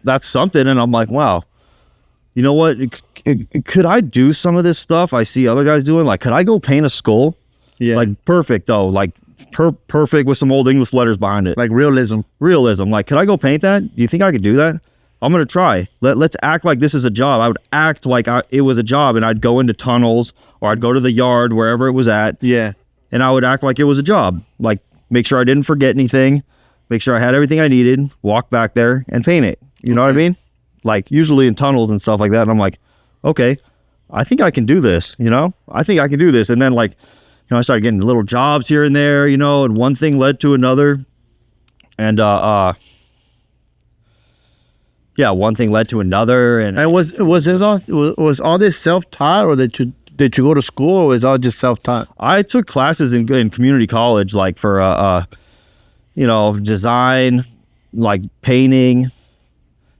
that's something, and I'm like, wow, you know what? Could I do some of this stuff I see other guys doing? Like, could I go paint a skull? Yeah, like perfect though, like perfect with some old English letters behind it, like realism. Like, could I go paint that? Do you think I could do that? I'm gonna try. Let's act like this is a job. I would act like it was a job, and I'd go into tunnels, or I'd go to the yard, wherever it was at. Yeah. And I would act like it was a job. Like, make sure I didn't forget anything, make sure I had everything I needed, walk back there and paint it. You know what I mean? Like, usually in tunnels and stuff like that. And I'm like, okay, I think I can do this. I think I can do this. And then like, I started getting little jobs here and there, and one thing led to another. And one thing led to another. And was all this self-taught, or did you go to school, or was it all just self-taught? I took classes in community college, like for design, like painting.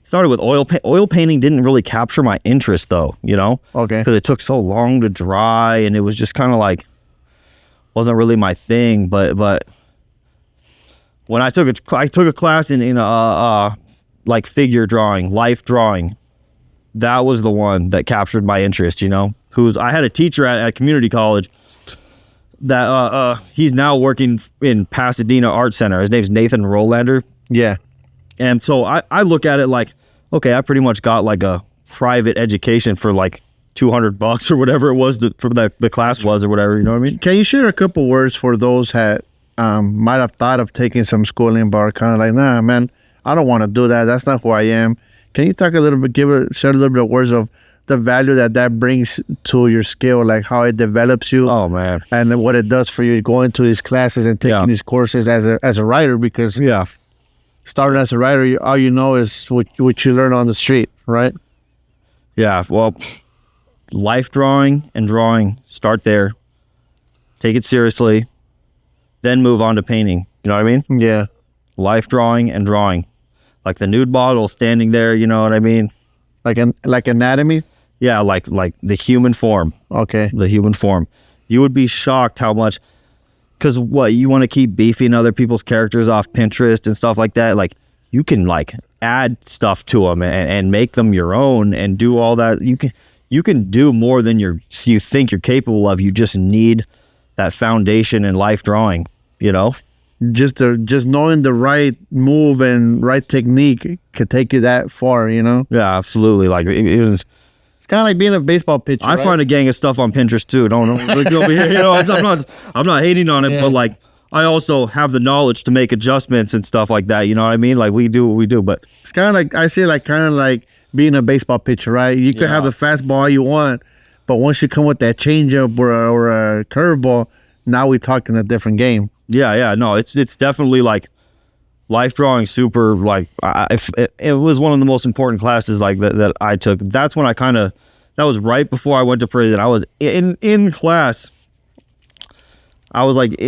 Started with oil paint. Oil painting didn't really capture my interest though, Okay. Because it took so long to dry, and it was just kind of like, wasn't really my thing. But when I took a class in like figure drawing, life drawing, that was the one that captured my interest. I had a teacher at community college that he's now working in Pasadena Art Center. His name's Nathan Rolander. Yeah. And so I look at it like, okay, I pretty much got like a private education for like $200 or whatever it was for the class was, or whatever. You know what I mean? Can you share a couple words for those that might have thought of taking some schooling, but are kind of like, nah, man, I don't want to do that. That's not who I am. Can you talk a little bit, share a little bit of words of the value that brings to your skill, like how it develops you? Oh man. And what it does for you going to these classes and taking these courses as a writer, because starting as a writer, all you know is what you learn on the street, right? Yeah, well, life drawing and drawing, start there. Take it seriously, then move on to painting. You know what I mean? Yeah. Life drawing and drawing. Like the nude model standing there, you know what I mean? Like anatomy? Yeah, like the human form. Okay. The human form. You would be shocked how much, because you want to keep beefing other people's characters off Pinterest and stuff like that. Like, you can like add stuff to them and make them your own and do all that. You can do more than you think you're capable of. You just need that foundation in life drawing, Just knowing the right move and right technique could take you that far, Yeah, absolutely. Like it's kind of like being a baseball pitcher. I find a gang of stuff on Pinterest too. Don't look over here. I'm not hating on it, but like I also have the knowledge to make adjustments and stuff like that. You know what I mean? Like we do what we do, but it's kind of like, I say, like kind of like being a baseball pitcher, right? You could have the fastball you want, but once you come with that changeup or a curveball, now we're talking a different game. Yeah. No, it's definitely like life drawing. Super like it was one of the most important classes like that I took. That's when that was right before I went to prison. I was in class. I was like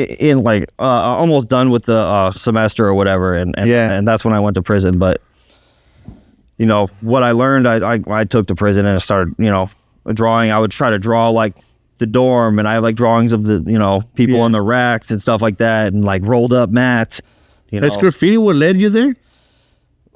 almost done with the semester or whatever, and that's when I went to prison. But what I learned, I took to prison, and I started drawing. I would try to draw like the dorm, and I have like drawings of the people on the racks and stuff like that, and like rolled up mats. That's graffiti what led you there?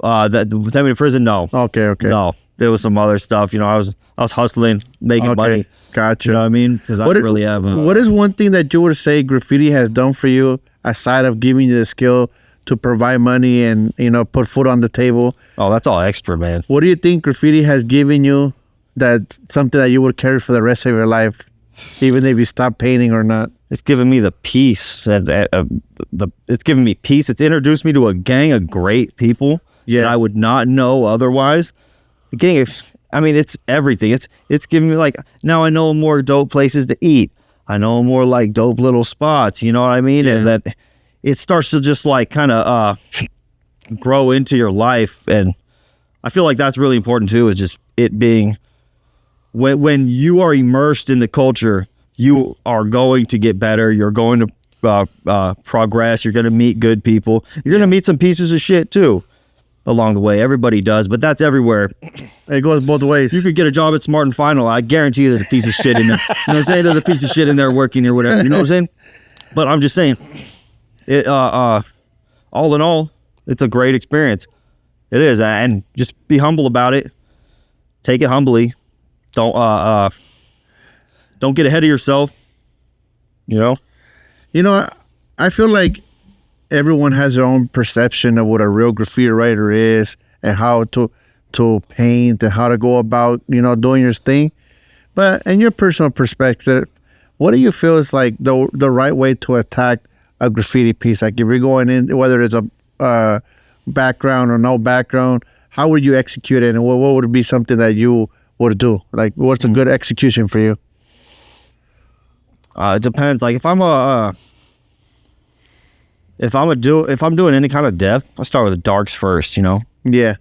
That sent me to prison. No. Okay. No, there was some other stuff. You know, I was hustling, making money. Gotcha. You know what I mean? Because I didn't really have. What is one thing that you would say graffiti has done for you aside of giving you the skill to provide money and, you know, put food on the table? Oh, that's all extra, man. What do you think graffiti has given you that's something that you would carry for the rest of your life, even if you stop painting or not? It's given me the peace. It's given me peace. It's introduced me to a gang of great people that I would not know otherwise. The gang, it's everything. It's giving me, like, now I know more dope places to eat. I know more, like, dope little spots. You know what I mean? Yeah. And that it starts to just, like, kind of grow into your life. And I feel like that's really important too. Is just it being when you are immersed in the culture, you are going to get better. You're going to progress. You're going to meet good people. You're going to meet some pieces of shit too along the way. Everybody does, but that's everywhere. It goes both ways. You could get a job at Smart and Final. I guarantee you there's a piece of shit in there. You know what I'm saying? There's a piece of shit in there working or whatever. You know what I'm saying? But I'm just saying, it all in all, it's a great experience. It is, and just be humble about it. Take it humbly. Don't get ahead of yourself. You know, I feel like everyone has their own perception of what a real graffiti writer is and how to paint and how to go about, you know, doing your thing. But in your personal perspective, what do you feel is like the right way to attack a graffiti piece? Like if you're going in, whether it's a background or no background, how would you execute it, and what would be something that you would do? Like, what's a good execution for you? It depends. Like if I'm doing any kind of depth, I start with the darks first. You know. Yeah.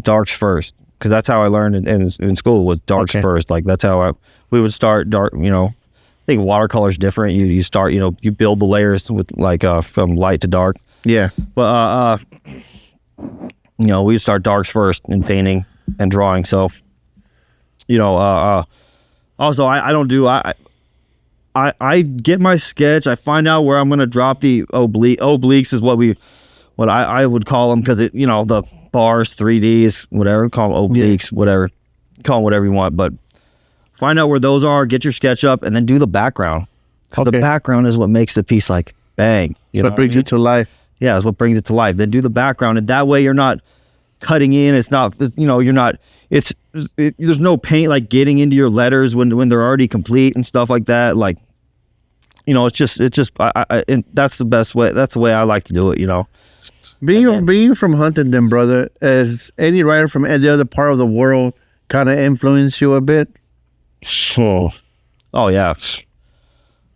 Darks first, because that's how I learned in school, was darks first. Like that's how we would start dark. You know, I think watercolor's different. You start, you know, you build the layers with like from light to dark. Yeah. But you know, we start darks first in painting and drawing. So, you know, also I don't do I get my sketch. I find out where I'm gonna drop the obliques is what I would call them, because it, you know, the bars, 3Ds, whatever, call them obliques, whatever, call them whatever you want, but find out where those are, get your sketch up, and then do the background, because the background is what makes the piece like bang. You know what brings it to life. Yeah, it's what brings it to life. Then do the background, and that way you're not cutting in. It's not, you know, you're not. There's no paint like getting into your letters when they're already complete and stuff like that. Like, you know, it's just. And that's the best way. That's the way I like to do it. You know. Being from Huntington, brother, has any writer from any other part of the world kind of influenced you a bit? Oh yeah,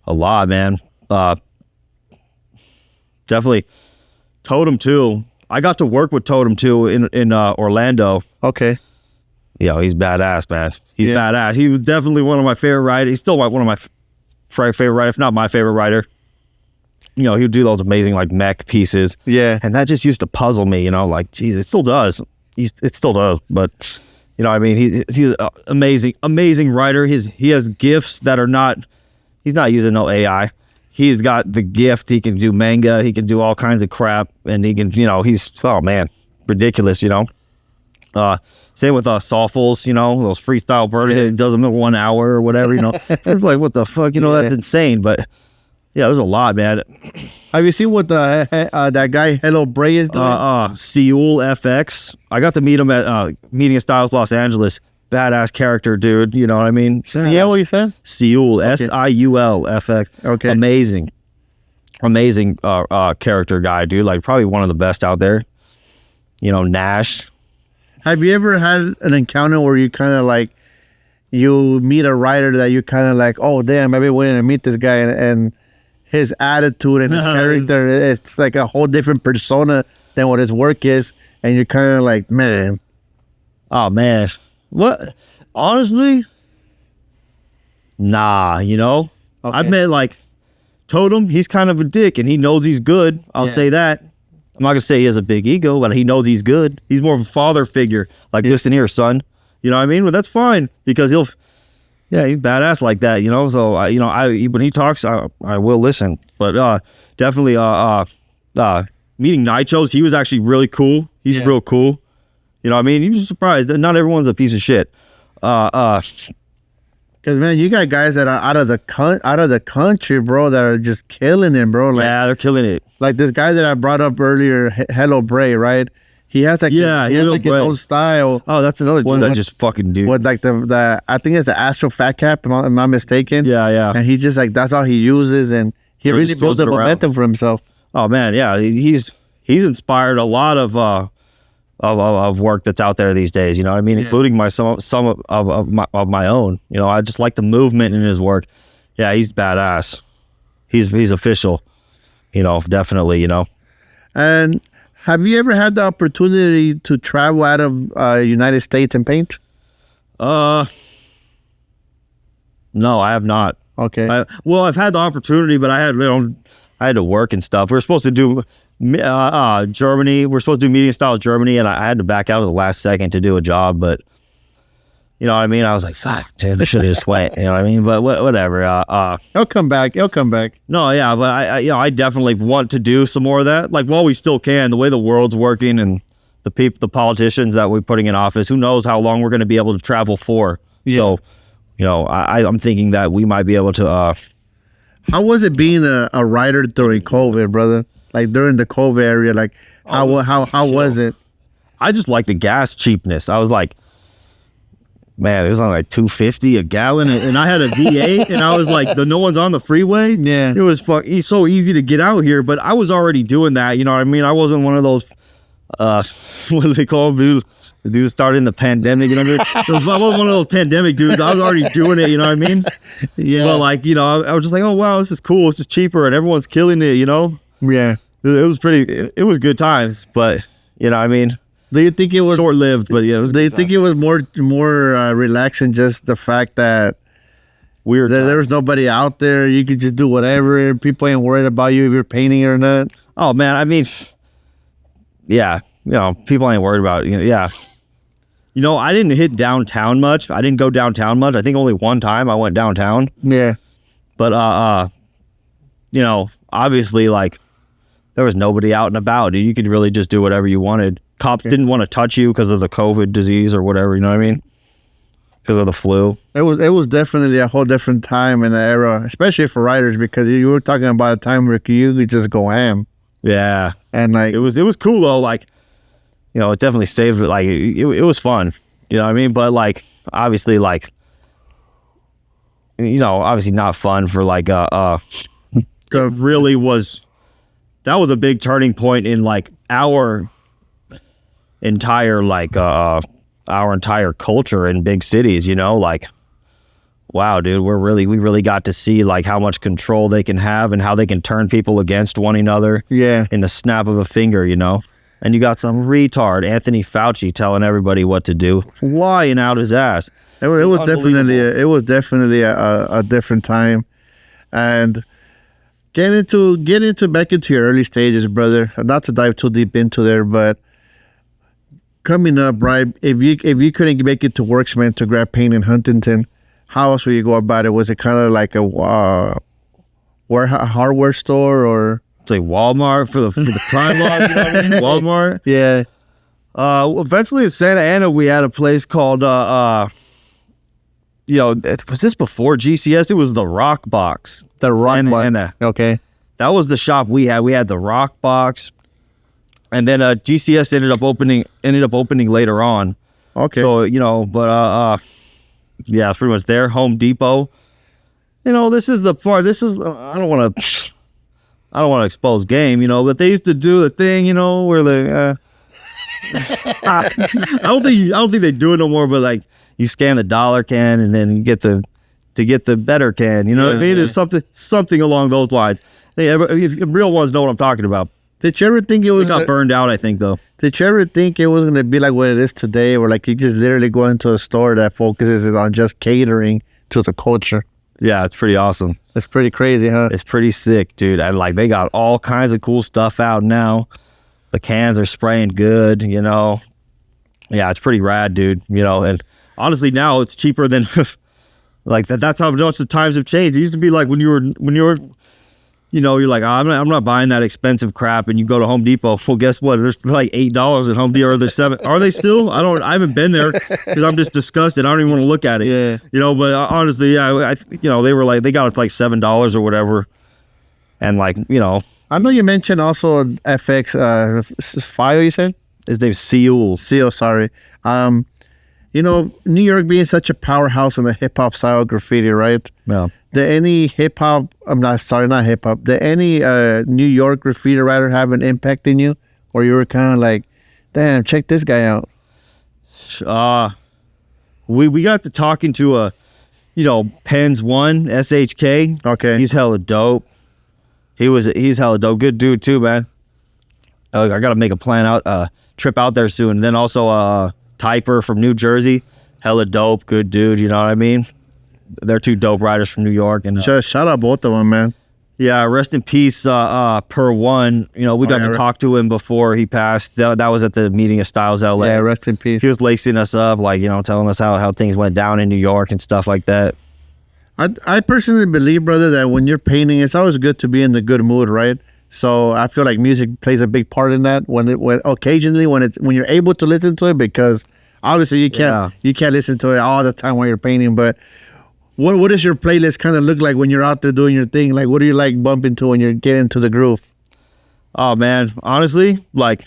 a lot, man. Definitely. Totem too. I got to work with Totem too in Orlando. Okay. Yeah, he's badass, man. He's badass. He was definitely one of my favorite writers. He's still one of my favorite writers, if not my favorite writer. You know, he would do those amazing like mech pieces. Yeah. And that just used to puzzle me, you know, like, geez, it still does. It still does. But, you know, I mean, he's an amazing writer. He has gifts that are not, he's not using no AI. He's got the gift. He can do manga. He can do all kinds of crap. And he can, you know, he's, oh man, ridiculous, you know. Same with Soulfuls, you know, those freestyle versions. He does them in 1 hour or whatever, you know. It's like, what the fuck, you know, that's insane. But yeah, there's a lot, man. Have you seen what that guy Hello Bray is doing? Seoul FX. I got to meet him at Meeting of Styles Los Angeles. Badass character, dude. You know what I mean? Yeah, what you said? Seoul, Siul FX. Okay. Amazing character guy, dude. Like probably one of the best out there. You know, Nash. Have you ever had an encounter where you kind of like, you meet a writer that you kind of like, oh damn, I've been waiting to meet this guy, and his attitude and his character, it's like a whole different persona than what his work is, and you're kind of like, man. Oh man, what? Honestly, nah. You know, I've met like Totem. He's kind of a dick, and he knows he's good. I'll say that. I'm not gonna say he has a big ego, but he knows he's good. He's more of a father figure. Like, listen here, son. You know what I mean? But that's fine, because he's badass like that, you know. So when he talks, I will listen. But definitely, meeting Nichos, he was actually really cool. He's real cool. You know what I mean? You're surprised that not everyone's a piece of shit. Because man, you got guys that are out of the country, bro, that are just killing it, bro. Like, yeah, they're killing it. Like this guy that I brought up earlier, Hello Bray, right? He has like he has like his own style. Oh, that's another dude that just fucking dude. With like the I think it's the Astro Fat Cap, if I'm not mistaken. Yeah. And he just like that's all he uses, and he really built the momentum for himself. Oh man, yeah, he's inspired a lot of work that's out there these days. You know what I mean? Including some of my own. You know, I just like the movement in his work. Yeah, he's badass. He's official. You know, definitely. You know. And have you ever had the opportunity to travel out of United States and paint? No, I have not. Okay. Well, I've had the opportunity, but I had to work and stuff. We were supposed to do Germany. We're supposed to do medium style Germany, and I had to back out at the last second to do a job. But you know what I mean? I was like, fuck, dude, I should have just went. You know what I mean? But whatever. He'll come back. No, yeah, but I definitely want to do some more of that. Like while we still can, the way the world's working and the politicians that we're putting in office, who knows how long we're going to be able to travel for. Yeah. So, you know, I'm thinking that we might be able to. How was it being a writer during COVID, brother? Like during the COVID area, like how was it? I just like the gas cheapness. I was like, man, it's on like $2.50 a gallon, and I had a V8, and I was like, no one's on the freeway. Yeah, it was it's so easy to get out here, but I was already doing that. You know what I mean? I wasn't one of those what do they call them? The dudes started in the pandemic. You know what I mean? I wasn't one of those pandemic dudes. I was already doing it. You know what I mean? Yeah. But like, you know, I was just like, oh wow, this is cool. This is cheaper, and everyone's killing it. You know? Yeah. It was it was good times, but you know what I mean? Do you think it was short-lived? But yeah, do you think it was more relaxing, just the fact that there was nobody out there, you could just do whatever, people ain't worried about you if you're painting or not? Oh man, I mean, yeah, you know, people ain't worried about it. You know, yeah, you know, I didn't hit downtown much. I didn't go downtown much. I think only one time I went downtown. Yeah, but you know, obviously, like there was nobody out and about. You could really just do whatever you wanted. Cops didn't want to touch you because of the COVID disease or whatever, you know what I mean? Because of the flu. It was definitely a whole different time in the era, especially for writers, because you were talking about a time where you could just go ham. Yeah. And like it was cool though, like, you know, it definitely saved it. Like it was fun. You know what I mean? But like obviously like, you know, obviously not fun for like it really was. That was a big turning point in like our entire culture in big cities, you know, like wow, dude, we really got to see like how much control they can have and how they can turn people against one another in the snap of a finger, you know. And you got some retard Anthony Fauci telling everybody what to do, flying out his ass. It was definitely a different time. And get back into your early stages, brother. Not to dive too deep into there, but coming up, right? If you couldn't make it to Worksman to grab paint in Huntington, how else would you go about it? Was it kind of like a hardware store, or it's like Walmart for the crime laws? You know what I mean? Walmart. Yeah. Eventually in Santa Ana, we had a place called you know, was this before GCS? It was the Rock Box. The Rock Box. Okay. That was the shop we had. We had the Rock Box. And then GCS ended up opening later on. Okay. So, you know, but yeah, it's pretty much there. Home Depot. You know, this is the part. This is I don't want to expose game, you know, but they used to do the thing, you know, where they I don't think they do it no more, but like you scan the dollar can and then you get the better can, you know what I mean? It's something along those lines. If real ones know what I'm talking about. Did you ever think it got burned out, I think, though. Did you ever think it was going to be like what it is today, where like you just literally go into a store that focuses on just catering to the culture? Yeah, it's pretty awesome. It's pretty crazy, huh? It's pretty sick, dude. And like they got all kinds of cool stuff out now. The cans are spraying good, you know. Yeah, it's pretty rad, dude. You know, and honestly now it's cheaper than like that's how much the times have changed. It used to be like when you were you know, you're like, I'm not buying that expensive crap, and you go to Home Depot. Well, guess what? There's like $8 at Home Depot, or there's $7. Are they still? I haven't been there because I'm just disgusted. I don't even want to look at it. Yeah. You know, but honestly, yeah, you know, they were like, they got it for like $7 or whatever, and like, you know, I know you mentioned also FX File. You said his name's Seal. Seal. Sorry. You know, New York being such a powerhouse in the hip hop style graffiti, right? Yeah. Did any hip hop? Not hip hop. Did any New York graffiti writer have an impact in you, or you were kind of like, damn, check this guy out? We got to talking to you know, Penn's one SHK. Okay. He's hella dope. He's hella dope. Good dude too, man. I got to make a trip out there soon. And then also Typer from New Jersey, hella dope, good dude. You know what I mean? They're two dope writers from New York. And Shout out both of them, man. yeah, rest in peace, Per One. You know, we got to talk to him before he passed. That was at the meeting of Styles LA. Yeah, rest in peace. He was lacing us up, like, you know, telling us how things went down in New York and stuff like that. I personally believe, brother, that when you're painting, it's always good to be in the good mood, right? So I feel like music plays a big part in that. When you're able to listen to it, because obviously you can't listen to it all the time while you're painting. But what does your playlist kind of look like when you're out there doing your thing? Like, what do you like bumping to when you're getting into the groove? Oh man, honestly, like,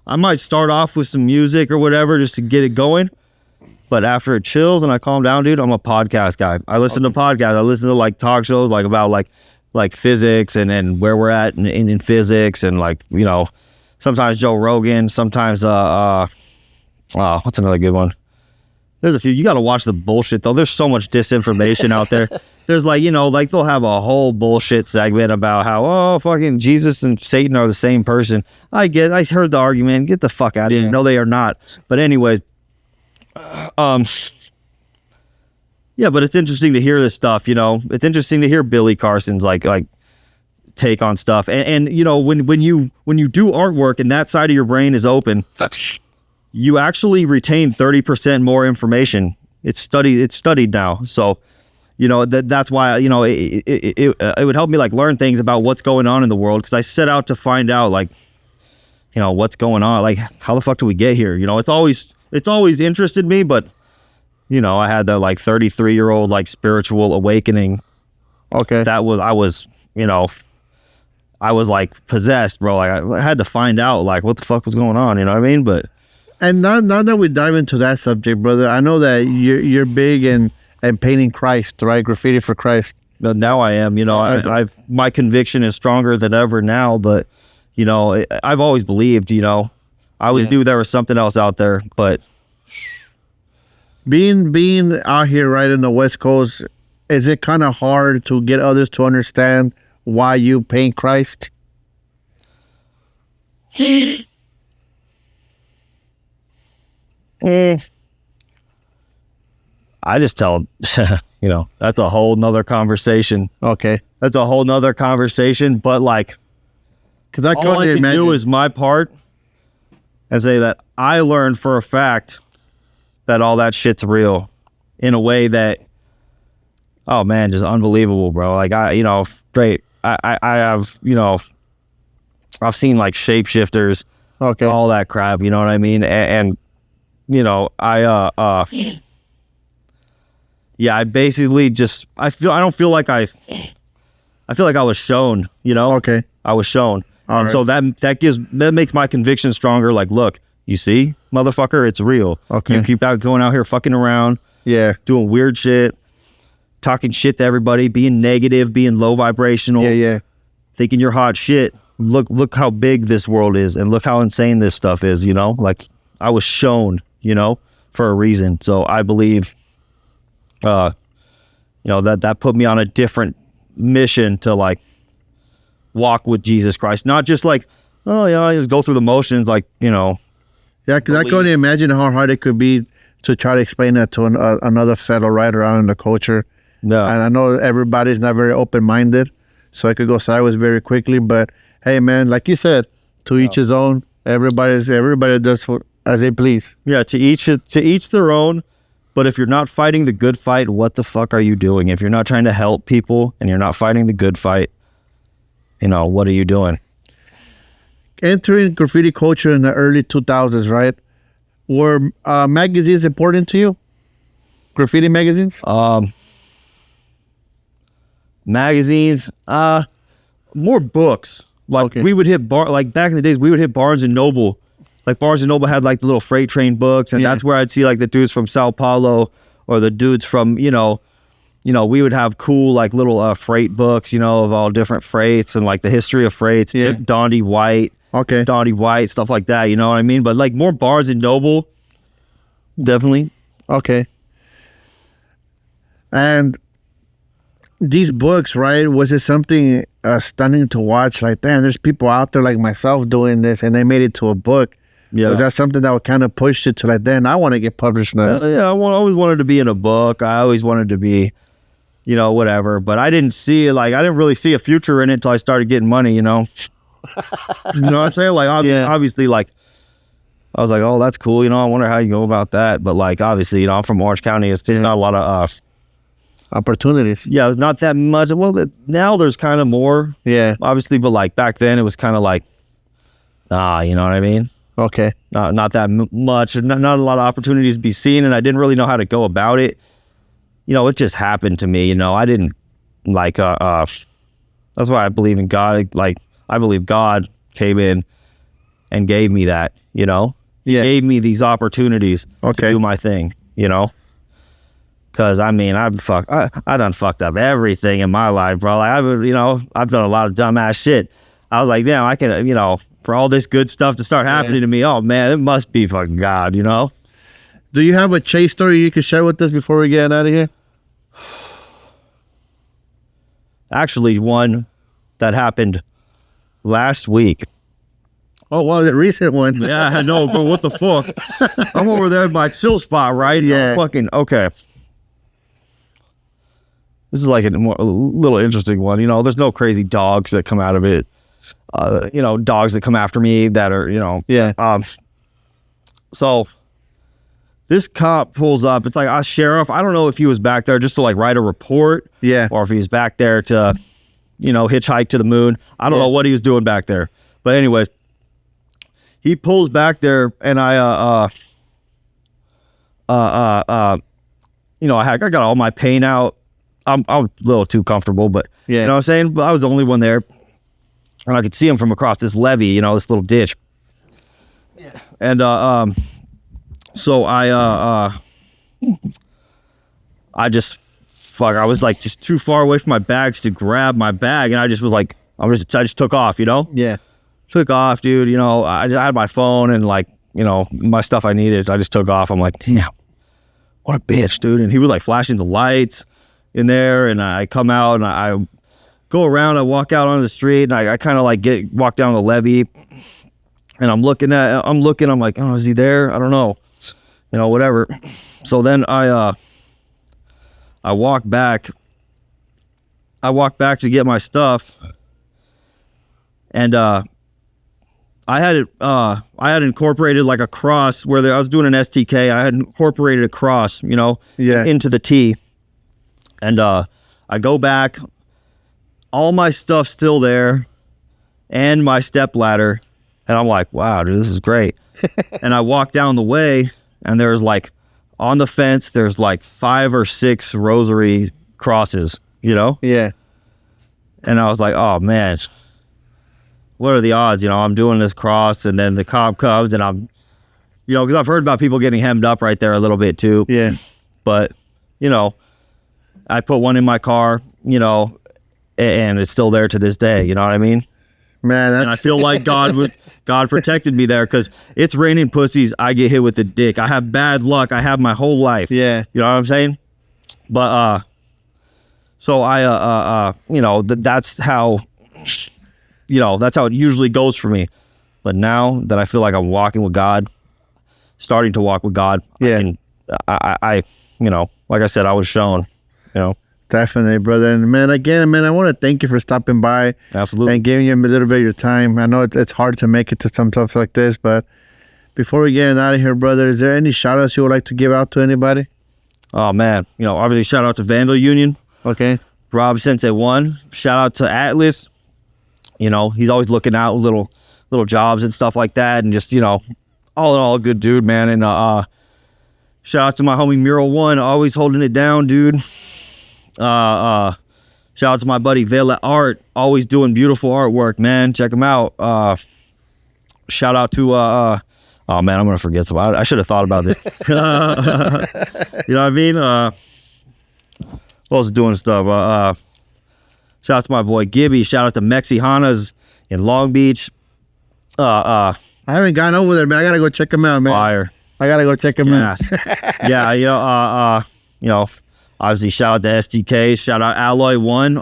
I might start off with some music or whatever just to get it going. But after it chills and I calm down, dude, I'm a podcast guy. I listen to podcasts. I listen to like talk shows, like about like physics and where we're at in physics, and like, you know, sometimes Joe Rogan, sometimes what's another good one? There's a few. You got to watch the bullshit though. There's so much disinformation out there. There's like, you know, like they'll have a whole bullshit segment about how, fucking Jesus and Satan are the same person. I heard the argument. Get the fuck out of here. No, they are not. But anyways, yeah, but it's interesting to hear this stuff, you know. It's interesting to hear Billy Carson's like take on stuff, and you know, when you do artwork and that side of your brain is open, you actually retain 30% more information. It's studied now, so you know that's why, you know, it would help me like learn things about what's going on in the world, because I set out to find out, like, you know, what's going on, like how the fuck do we get here? You know, it's always interested me, but you know, I had that like 33-year-old like spiritual awakening. Okay. I was like possessed, bro. Like I had to find out like what the fuck was going on, you know what I mean? But and now that we dive into that subject, brother, I know that you're big in painting Christ, right? Graffiti for Christ. But now I am, you know, my conviction is stronger than ever now, but you know, I've always believed, you know, I always knew there was something else out there, but being out here right in the West Coast, is it kind of hard to get others to understand why you paint Christ? I just tell, you know, that's a whole nother conversation. Okay. That's a whole nother conversation, but like, because all I can do is my part and say that I learned for a fact that all that shit's real in a way that, oh man, just unbelievable, bro. Like I have, you know, I've seen like shapeshifters, okay, all that crap, you know what I mean? And you know, I basically just, I feel like I was shown, you know? Okay. I was shown. All right. So that makes my conviction stronger. Like, look, you see, motherfucker, it's real. Okay. You keep going out here fucking around. Yeah. Doing weird shit, talking shit to everybody, being negative, being low vibrational. Yeah. Thinking you're hot shit. Look how big this world is, and look how insane this stuff is, you know? Like, I was shown, you know, for a reason. So I believe, you know, that put me on a different mission to like walk with Jesus Christ. Not just like, oh yeah, I just go through the motions, like, you know. Yeah, because I couldn't imagine how hard it could be to try to explain that to another fellow writer out in the culture. No. And I know everybody's not very open-minded, so it could go sideways very quickly. But hey, man, like you said, to each his own. Everybody does as they please. Yeah, to each their own. But if you're not fighting the good fight, what the fuck are you doing? If you're not trying to help people and you're not fighting the good fight, what are you doing? Entering graffiti culture in the early 2000s, right? Were magazines important to you? Graffiti magazines? Magazines, more books. Like Okay. we would hit like back in the days, we would hit Barnes and Noble. Like Barnes and Noble had like the little freight train books, and that's where I'd see like the dudes from Sao Paulo or the dudes from, we would have cool like little freight books, of all different freights and like the history of freights. Yeah. Donnie White, stuff like that. You know what I mean? But like more Barnes and Noble, definitely. Okay. And these books, right? Was it something stunning to watch? Like, damn, there's people out there like myself doing this, and they made it to a book. Yeah. Was that something that would kind of push it to like, then I want to get published now? Yeah, always wanted to be in a book. I always wanted to be, whatever. But I didn't really see a future in it until I started getting money, You know what I'm saying? Like, obviously, like, I was like, oh, that's cool. I wonder how you go about that. But like, obviously, I'm from Orange County. It's not a lot of opportunities. Yeah, it's not that much. Well, now there's kind of more. Yeah. Obviously, but like back then, it was kind of like, you know what I mean? Okay. Not that much. Not a lot of opportunities to be seen, and I didn't really know how to go about it. It just happened to me. I didn't like. That's why I believe in God. Like, I believe God came in and gave me that. He gave me these opportunities to do my thing. Because I done fucked up everything in my life, bro. Like I've done a lot of dumbass shit. I was like, damn, I can, for all this good stuff to start happening to me, oh man, it must be fucking God, Do you have a chase story you could share with us before we get out of here? Actually, one that happened last week. Oh, well, the recent one. Yeah, I know, but what the fuck? I'm over there by chill spot, right? Yeah. Okay. This is like a little interesting one. There's no crazy dogs that come out of it. Dogs that come after me that are, Yeah. So this cop pulls up. It's like a sheriff. I don't know if he was back there just to like write a report. Yeah. Or if he was back there to, hitchhike to the moon. I don't know what he was doing back there. But anyways, he pulls back there, and I got all my paint out. I'm a little too comfortable, but Yeah. you know what I'm saying? But I was the only one there, and I could see him from across this levee, this little ditch. Yeah. And so I I was like just too far away from my bags to grab my bag, and I just was like, I just took off, Yeah. Took off, dude. I had my phone and like, my stuff I needed. I just took off. I'm like, damn, what a bitch, dude. And he was like flashing the lights in there, and I come out and I go around. I walk out on the street, and I kind of like walk down the levee, and I'm looking. I'm like, oh, is he there? I don't know, whatever. So then I walk back. I walk back to get my stuff, and I had incorporated like a cross where I was doing an STK. I had incorporated a cross, into the T. And I go back, all my stuff's still there, and my step ladder. And I'm like, wow, dude, this is great. And I walk down the way, and there's like, on the fence, there's like 5 or 6 rosary crosses, Yeah. And I was like, oh man, what are the odds? I'm doing this cross, and then the cop comes, and I'm, because I've heard about people getting hemmed up right there a little bit too. Yeah. But, I put one in my car, and it's still there to this day. You know what I mean? Man, and I feel like God protected me there, because it's raining pussies. I get hit with the dick. I have bad luck. I have my whole life. Yeah. You know what I'm saying? But, so I, that's how, that's how it usually goes for me. But now that I feel like I'm walking with God, starting to walk with God, Yeah. I like I said, I was shown, Definitely, brother. And man, again, I want to thank you for stopping by. Absolutely. And giving you a little bit of your time. I know it's hard to make it to some stuff like this, but before we get out of here, brother, is there any shout outs you would like to give out to anybody? Oh man, obviously shout out to Vandal Union. Okay. Rob Sensei 1. Shout out to Atlas. You know, he's always looking out little jobs and stuff like that, and just, you know, all in all, a good dude, man. And shout out to my homie Mural One, always holding it down, dude. Shout out to my buddy Vela Art, always doing beautiful artwork, man. Check him out. Shout out to oh man, I'm gonna forget some. I should have thought about this. You know what I mean? Who else is doing stuff? Shout out to my boy Gibby. Shout out to Mexihanas in Long Beach. I haven't gone over there, man. I gotta go check him out, man. Fire. I gotta go check him out. Yeah, you know, obviously shout out to STK. Shout out Alloy One.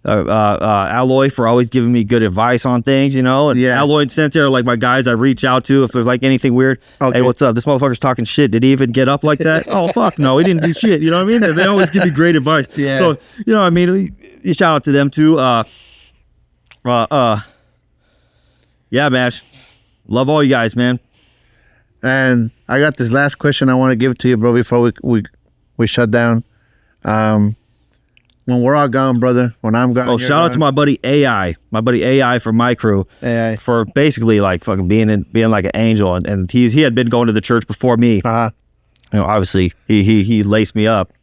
Alloy for always giving me good advice on things, you know. And Yeah. Alloy and Sente are like my guys I reach out to if there's like anything weird. Okay. Hey, what's up? This motherfucker's talking shit. Did he even get up like that? Oh fuck no, he didn't do shit. You know what I mean? They always give me great advice. Yeah. So you know what I mean? Shout out to them too. Yeah, man. Love all you guys, man. And I got this last question I want to give to you, bro, before we shut down. When we're all gone, brother, when I'm gone. Oh, shout out to my buddy AI from my crew, AI. for basically like fucking being like an angel, and he had been going to the church before me. Uh-huh. You know, obviously he laced me up.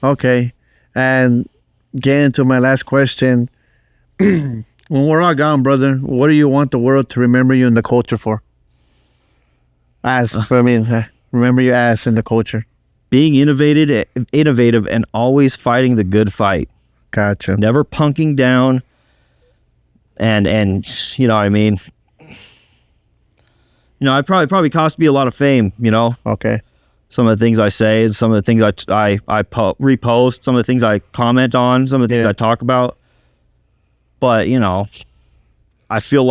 Okay. And getting to my last question. When we're all gone, brother, what do you want the world to remember you in the culture for? Remember your ass in the culture. Being innovative, and always fighting the good fight. Gotcha. Never punking down. And you know what I mean. You know, it probably cost me a lot of fame. You know. Okay. Some of the things I say, and some of the things I repost, some of the things I comment on, some of the things I talk about. But you know, I feel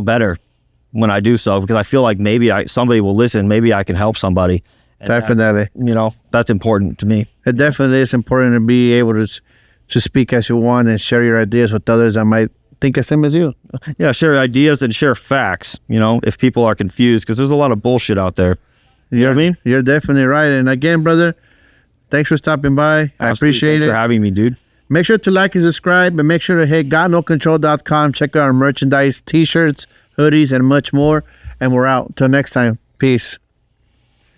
better when I do so, because I feel like maybe somebody will listen. Maybe I can help somebody. And Definitely. you know, that's important to me. It definitely is important to be able to speak as you want and share your ideas with others that might think the same as you. Yeah, share ideas and share facts, you know, if people are confused, because there's a lot of bullshit out there. You know what I mean? You're definitely right. And again, brother, thanks for stopping by. I appreciate Thanks it. for having me, dude. Make sure to like and subscribe, and make sure to hit gotnocontrol.com. Check out our merchandise, t-shirts, hoodies, and much more. And we're out. Till next time. Peace.